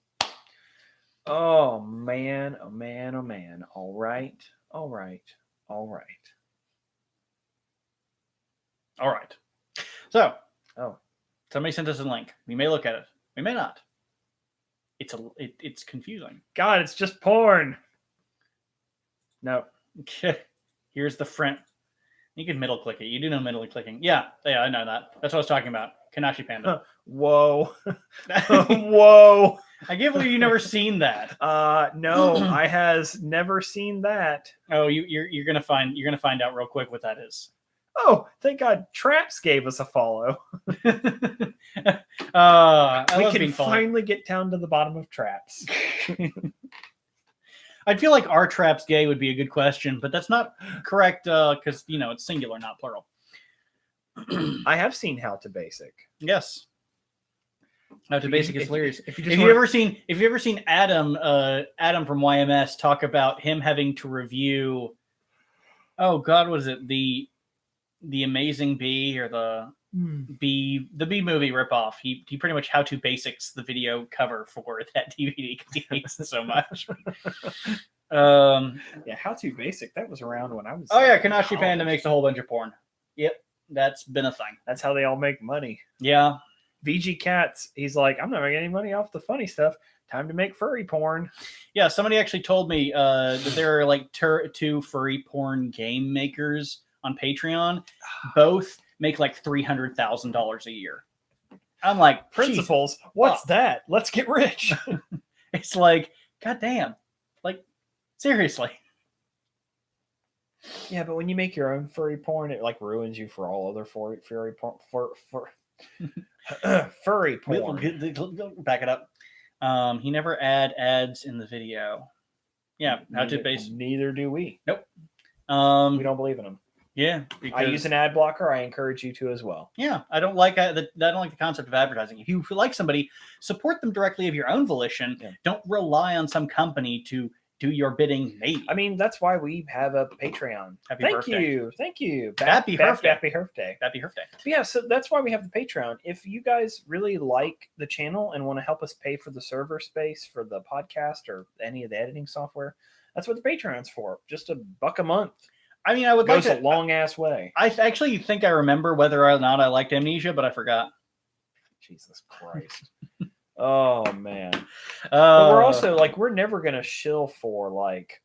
Oh man, oh man, oh man. All right, all right, all right. All right. So, Oh, somebody sent us a link. We may look at it. We may not. It's confusing. God, it's just porn. No. Okay. Here's the front. You can middle click it. You do know middle clicking. Yeah, I know that. That's what I was talking about. Kanashi Panda. Whoa. Whoa. I can't believe you've never seen that. No, I has never seen that. Oh, you're gonna find out real quick what that is. Oh, thank God Traps gave us a follow. I We love can being followed. finally get down to the bottom of Traps. I feel like are traps gay would be a good question, but that's not correct because it's singular, not plural. I have seen How to Basic. Yes. How to Basic is hilarious. If Have you ever seen Adam from YMS talk about him having to review? Oh God, what is it? The Amazing Bee or the Bee movie ripoff? He pretty much How to Basics the video cover for that DVD because he hates it so much. Yeah, How to Basic. That was around when I was. Oh yeah, in Kanashi college. Panda makes a whole bunch of porn. Yep, that's been a thing. That's how they all make money. Yeah. VG Cats. He's like, I'm not making any money off the funny stuff. Time to make furry porn. Yeah, somebody actually told me that there are like two furry porn game makers on Patreon. Both make like $300,000 a year. I'm like, Principles. What's that? Let's get rich. It's like, goddamn, like seriously. Yeah, but when you make your own furry porn, it like ruins you for all other furry porn. Furry porn. Back it up. He never ads in the video. Yeah, How to Basic. Neither do we. Nope. We don't believe in them. Yeah, I use an ad blocker. I encourage you to as well. Yeah, I don't like the concept of advertising. If you like somebody, support them directly of your own volition. Yeah. Don't rely on some company to do your bidding. Maybe. I mean, that's why we have a Patreon. Happy birthday. Thank you. Happy birthday. Happy birthday. Happy birthday. Yeah, so that's why we have the Patreon. If you guys really like the channel and want to help us pay for the server space for the podcast or any of the editing software, that's what the Patreon's for. Just $1 a month. I mean, I would like Goes to. a long ass way. I actually think I remember whether or not I liked Amnesia, but I forgot. Jesus Christ. Oh man. But we're also like, we're never gonna shill for like,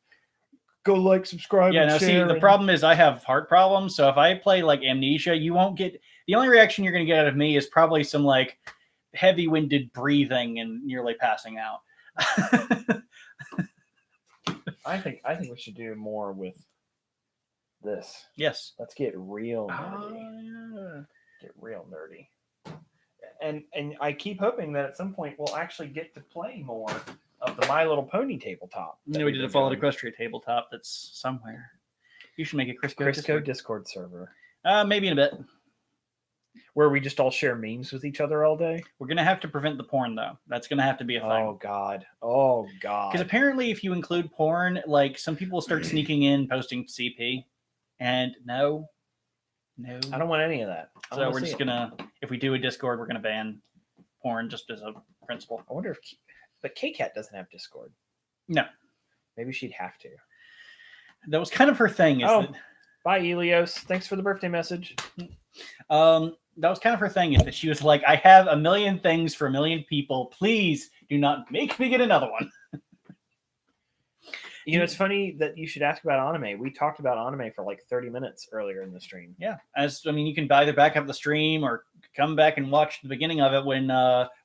go like, subscribe. Yeah, and no, see, share the and- problem is I have heart problems. So if I play like Amnesia, you won't get the only reaction you're going to get out of me is probably some like heavy-winded breathing and nearly passing out. I think we should do more with this. Yes. Let's get real nerdy. Get real nerdy. And I keep hoping that at some point we'll actually get to play more of the My Little Pony tabletop. No, we did a Fallout Equestria tabletop that's somewhere. You should make a Crisco Discord server. Maybe in a bit. Where we just all share memes with each other all day. We're going to have to prevent the porn, though. That's going to have to be a thing. Oh, God. Oh, God. Because apparently if you include porn, like some people start sneaking in, posting CP. And no. I don't want any of that. So we're just going to, if we do a Discord, we're going to ban porn just as a principle. I wonder if, but K-Cat doesn't have Discord. No. Maybe she'd have to. That was kind of her thing. Bye, Elios. Thanks for the birthday message. That was kind of her thing, is that she was like, I have a million things for a million people. Please do not make me get another one. You know, it's funny that you should ask about anime. We talked about anime for like 30 minutes earlier in the stream. Yeah. You can either back up the stream or come back and watch the beginning of it when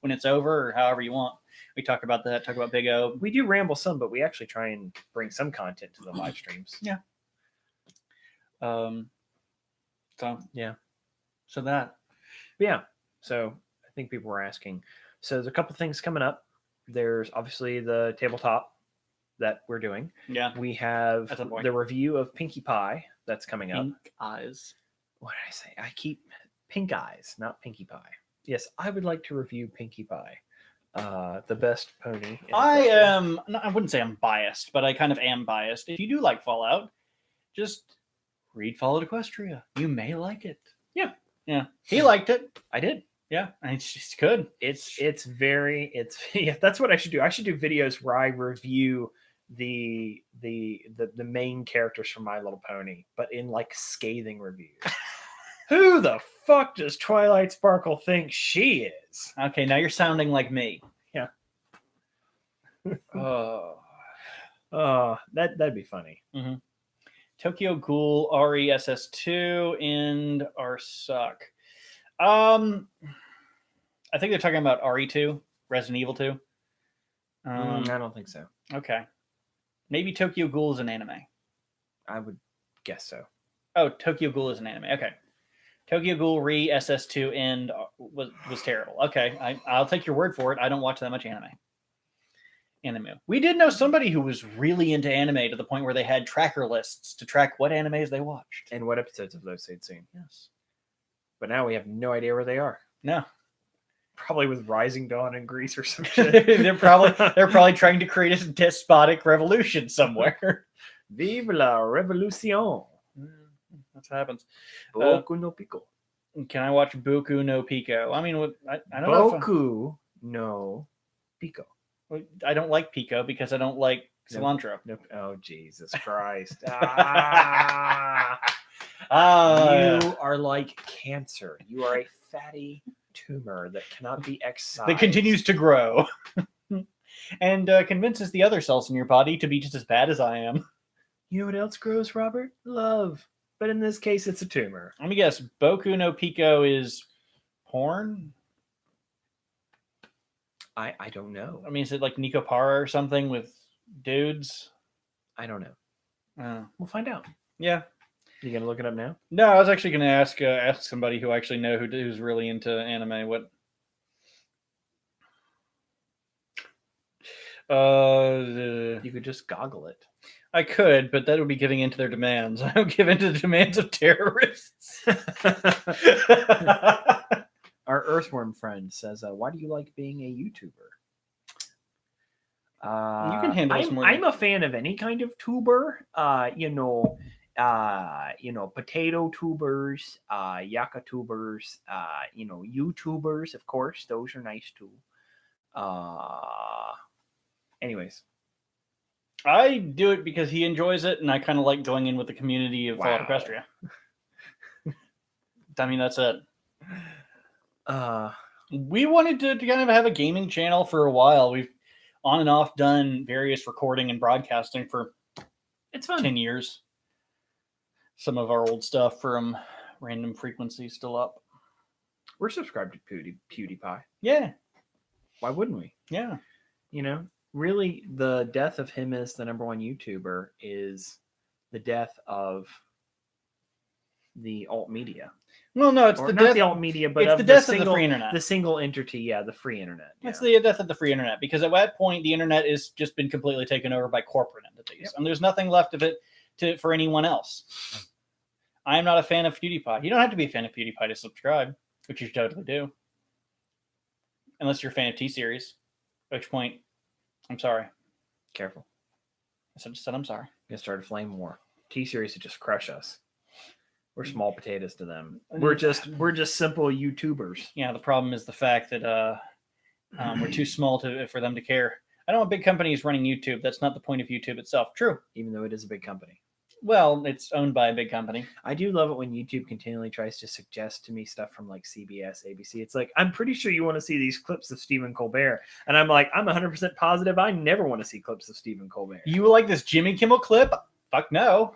it's over or however you want. We talk about that, talk about Big O. We do ramble some, but we actually try and bring some content to the live streams. Yeah. So yeah. So that. Yeah. So I think people were asking. So there's a couple things coming up. There's obviously the tabletop that we're doing. Yeah. We have the review of Pinkie Pie that's coming up. Pink Eyes. What did I say? I keep Pink Eyes, not Pinkie Pie. Yes, I would like to review Pinkie Pie. The best pony. I wouldn't say I'm biased, but I kind of am biased. If you do like Fallout, just read Fallout Equestria. You may like it. Yeah. Yeah. He liked it. I did. Yeah. And it's just good. It's yeah, that's what I should do. I should do videos where I review the main characters from My Little Pony, but in like scathing reviews. Who the fuck does Twilight Sparkle think she is? Okay, now you're sounding like me. Yeah. Oh. That'd be funny. Mm-hmm. Tokyo Ghoul, RESS2, and Arsuck. I think they're talking about RE2, Resident Evil 2. I don't think so. Okay. Maybe Tokyo Ghoul is an anime. I would guess so. Oh, Tokyo Ghoul is an anime. Okay. Tokyo Ghoul RESS2 and was terrible. Okay, I'll take your word for it. I don't watch that much anime. We did know somebody who was really into anime to the point where they had tracker lists to track what animes they watched. And what episodes of those they'd seen. Yes. But now we have no idea where they are. No. Probably with Rising Dawn in Greece or some shit. they're probably trying to create a despotic revolution somewhere. Vive la revolution. That's what happens. Boku no Pico. Can I watch Boku no Pico? I mean, I don't know. Boku no Pico. I don't like pico because I don't like cilantro. Nope. Oh, Jesus Christ. You are like cancer. You are a fatty tumor that cannot be excised. That continues to grow and convinces the other cells in your body to be just as bad as I am. You know what else grows, Robert? Love. But in this case, it's a tumor. Let me guess. Boku no Pico is porn? I don't know. I mean, is it like Nico Para or something with dudes? I don't know. We'll find out. Yeah. You gonna look it up now? No, I was actually going to ask somebody who actually know who's really into anime. What? You could just goggle it. I could, but that would be giving into their demands. I don't give into the demands of terrorists. Our earthworm friend says, "Why do you like being a YouTuber?" You can handle this more. I'm a fan of any kind of tuber. Potato tubers, yaka tubers, YouTubers, of course. Those are nice too. Anyways. I do it because he enjoys it, and I kind of like going in with the community of Fallout Equestria. I mean, that's it. We wanted to kind of have a gaming channel for a while. We've on and off done various recording and broadcasting for it's fun. 10 years. Some of our old stuff from Random Frequency still up. We're subscribed to PewDiePie. Yeah. Why wouldn't we? Yeah. Really, the death of him as the number one YouTuber is the death of the alt media. Well, no, it's or the not death the alt media, but it's of the death single, of the free internet. The single entity, the free internet. It's the death of the free internet, because at that point the internet has just been completely taken over by corporate entities, and there's nothing left of it for anyone else. I am not a fan of PewDiePie. You don't have to be a fan of PewDiePie to subscribe, which you totally do, unless you're a fan of T-Series. At which point, I'm sorry. Careful. I just said I'm sorry. Gonna start a flame war. T-Series would just crush us. We're small potatoes to them. We're just simple YouTubers. Yeah, the problem is the fact that we're too small for them to care. I know a big company is running YouTube. That's not the point of YouTube itself. True. Even though it is a big company. Well, it's owned by a big company. I do love it when YouTube continually tries to suggest to me stuff from like CBS, ABC. It's like, I'm pretty sure you want to see these clips of Stephen Colbert. And I'm like, I'm 100% positive I never want to see clips of Stephen Colbert. You like this Jimmy Kimmel clip? Fuck no.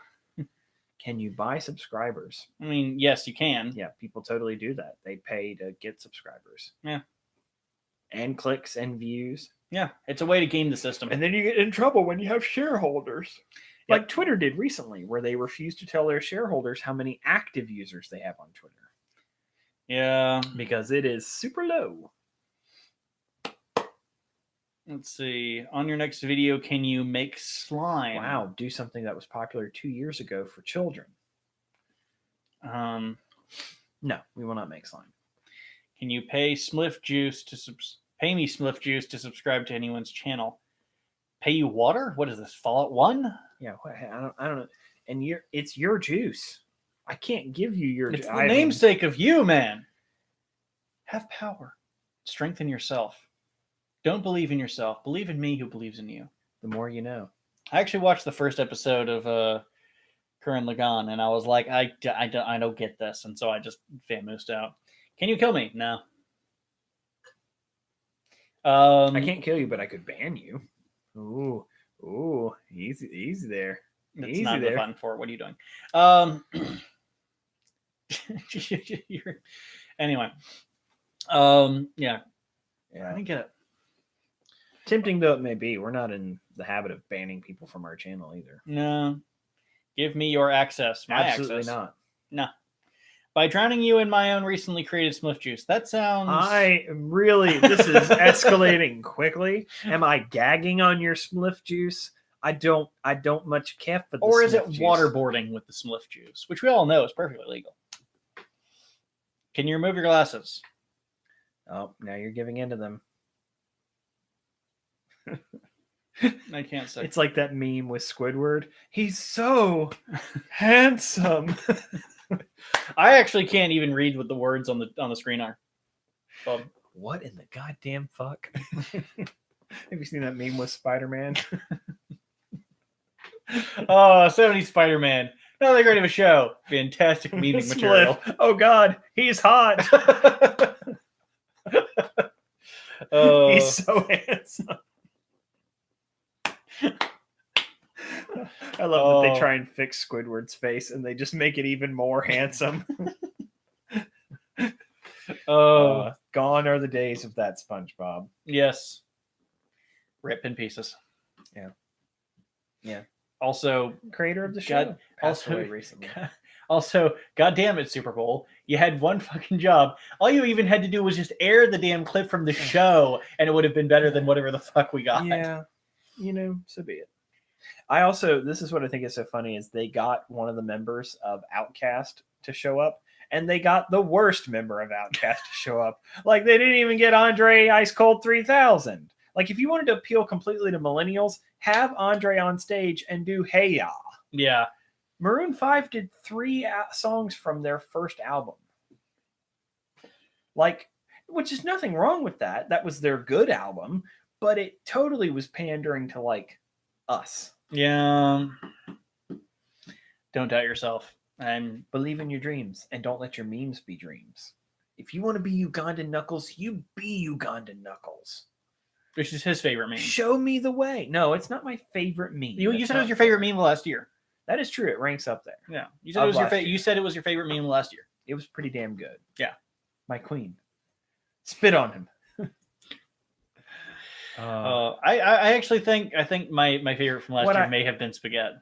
Can you buy subscribers? I mean, yes, you can. Yeah, people totally do that. They pay to get subscribers. Yeah. And clicks and views. Yeah, it's a way to game the system. And then you get in trouble when you have shareholders. Like Twitter did recently, where they refused to tell their shareholders how many active users they have on Twitter. Yeah. Because it is super low. Let's see. On your next video, can you make slime? Wow, do something that was popular 2 years ago for children. No, we will not make slime. Can you pay Spliff Juice pay me Spliff Juice to subscribe to anyone's channel? Pay you water? What is this? Fallout 1? Yeah, I don't know. and it's your juice. I can't give you your. It's the namesake of you, man. Have power. Strengthen yourself. Don't believe in yourself. Believe in me who believes in you. The more you know. I actually watched the first episode of Gurren Lagann, and I was like, I don't get this, and so I just vamoosed out. Can you kill me? No. I can't kill you, but I could ban you. Ooh, easy there. That's Easy not there. the button for it. What are you doing? Anyway. Yeah. I didn't get it. Tempting though it may be, we're not in the habit of banning people from our channel either. No. Give me your access. My Absolutely access. not. No. By drowning you in my own recently created Smith juice. That sounds. This is escalating quickly. Am I gagging on your Smith juice? I don't much care for the Or is Smith it juice. waterboarding with the Smith juice, which we all know is perfectly legal. Can you remove your glasses? Oh, now you're giving in to them. I can't say. It's like that meme with Squidward. He's so handsome. I actually can't even read what the words on the screen are. What in the goddamn fuck? Have you seen that meme with Spider-Man? Oh, 70s Spider-Man. Not that great of a show. Fantastic memeing material. Oh god, he's hot. He's so handsome. I love that they try and fix Squidward's face and they just make it even more handsome. Gone are the days of that SpongeBob. Yes. Rip in pieces. Yeah. Also, creator of the show passed also away recently. Also, goddamn it, Super Bowl. You had one fucking job. All you even had to do was just air the damn clip from the show, and it would have been better than whatever the fuck we got. Yeah. So be it. This is what I think is so funny, is they got one of the members of Outkast to show up, and they got the worst member of Outkast to show up. Like, they didn't even get Andre Ice Cold 3000. Like, if you wanted to appeal completely to millennials, have Andre on stage and do Hey Ya. Yeah. Maroon 5 did 3 songs from their first album. Like, which is nothing wrong with that. That was their good album, but it totally was pandering to, like, us. Yeah. Don't doubt yourself. And believe in your dreams, and don't let your memes be dreams. If you want to be Ugandan Knuckles, you be Ugandan Knuckles. Which is his favorite meme. Show me the way. No, it's not my favorite meme. You said it was your favorite meme last year. That is true. It ranks up there. Yeah. You said it was your favorite. You said it was your favorite meme last year. It was pretty damn good. Yeah. My queen. Spit on him. I actually think my favorite from last year may have been spaghetti.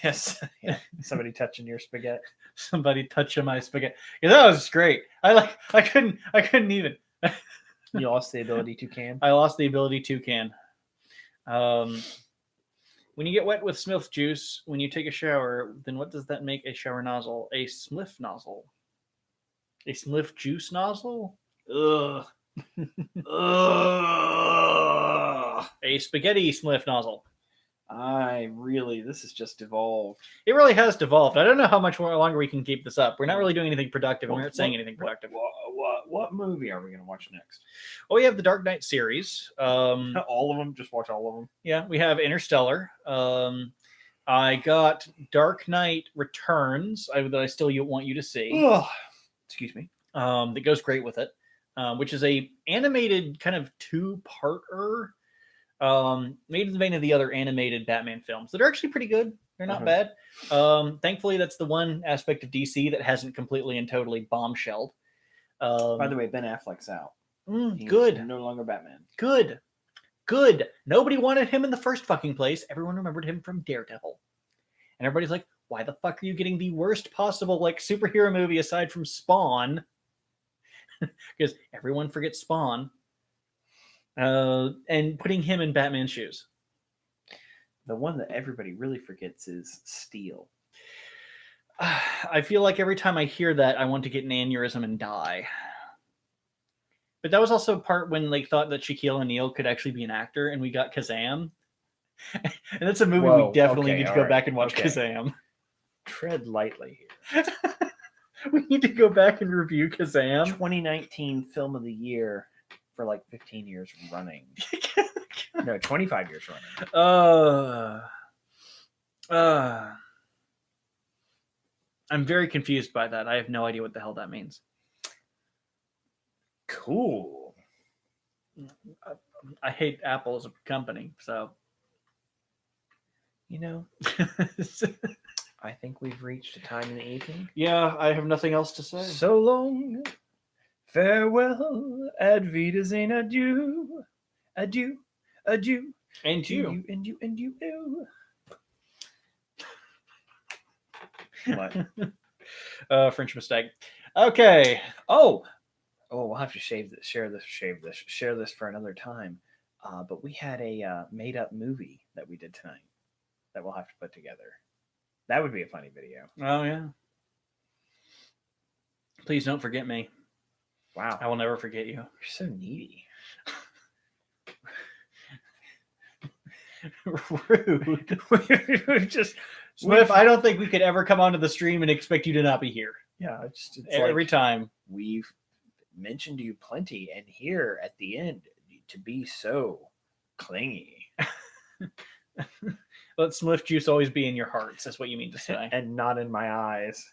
Yes. Yeah. Somebody touching your spaghetti. Somebody touching my spaghetti. Yeah, that was great. I couldn't even. You lost the ability to can. I lost the ability to can. When you get wet with Smith juice, when you take a shower, then what does that make a shower nozzle? A Smith nozzle. A Smith juice nozzle? Ugh. Ugh. A spaghetti Smith nozzle. This has just devolved. It really has devolved. I don't know how much longer we can keep this up. We're not really doing anything productive. We're not saying anything productive. What movie are we going to watch next? Well, we have the Dark Knight series. All of them? Just watch all of them? Yeah, we have Interstellar. I got Dark Knight Returns that I still want you to see. Ugh. Excuse me. That goes great with it, which is a animated kind of two-parter. Made in the vein of the other animated Batman films that are actually pretty good. They're not bad. Thankfully, that's the one aspect of DC that hasn't completely and totally bombshelled. By the way, Ben Affleck's out. Good. No longer Batman. Good. Nobody wanted him in the first fucking place. Everyone remembered him from Daredevil. And everybody's like, why the fuck are you getting the worst possible superhero movie aside from Spawn? Because everyone forgets Spawn. And putting him in Batman's shoes. The one that everybody really forgets is Steel. I feel like every time I hear that, I want to get an aneurysm and die. But that was also part when thought that Shaquille O'Neal could actually be an actor, and we got Kazam. And that's a movie Whoa, we definitely okay, need to all go right, back and watch okay. Kazam. Tread lightly here. We need to go back and review Kazam. 2019 film of the year for like 15 years running. No, 25 years running. I'm very confused by that. I have no idea what the hell that means. Cool. I hate Apple as a company, so You know, I think we've reached a time in the evening. yeah, I have nothing else to say. So long, farewell, ad wiedersehen, adieu, adieu, adieu, And to you. you, and you, and you. What? French mistake. Okay. Oh, we'll have to share this for another time. But we had a made-up movie that we did tonight that we'll have to put together. That would be a funny video. Oh yeah. Please don't forget me. Wow, I will never forget you. you're so needy. Rude. We've just Swift, I don't think we could ever come onto the stream and expect you to not be here. yeah, it's Every like time. we've mentioned you plenty, and here at the end to be so clingy Let Swift juice always be in your hearts. That's what you mean to say. and not in my eyes.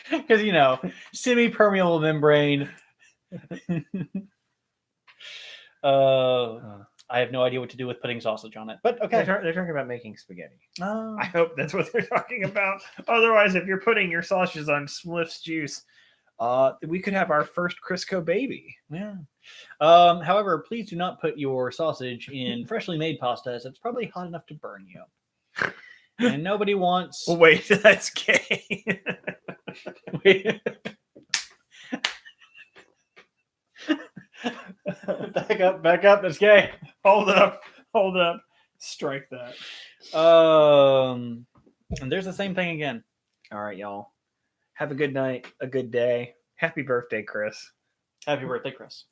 Because, you know, semi-permeable membrane. I have no idea what to do with putting sausage on it. But okay. They're talking about making spaghetti. Oh. I hope that's what they're talking about. Otherwise, if you're putting your sausages on Swift's juice, we could have our first Crisco baby. Yeah. However, please do not put your sausage in freshly made pasta, as it's probably hot enough to burn you. And nobody wants. Oh, wait, that's gay. Back up. That's gay. Hold up. Strike that. And there's the same thing again. All right, y'all. Have a good night, a good day. Happy birthday, Chris. Happy birthday, Chris.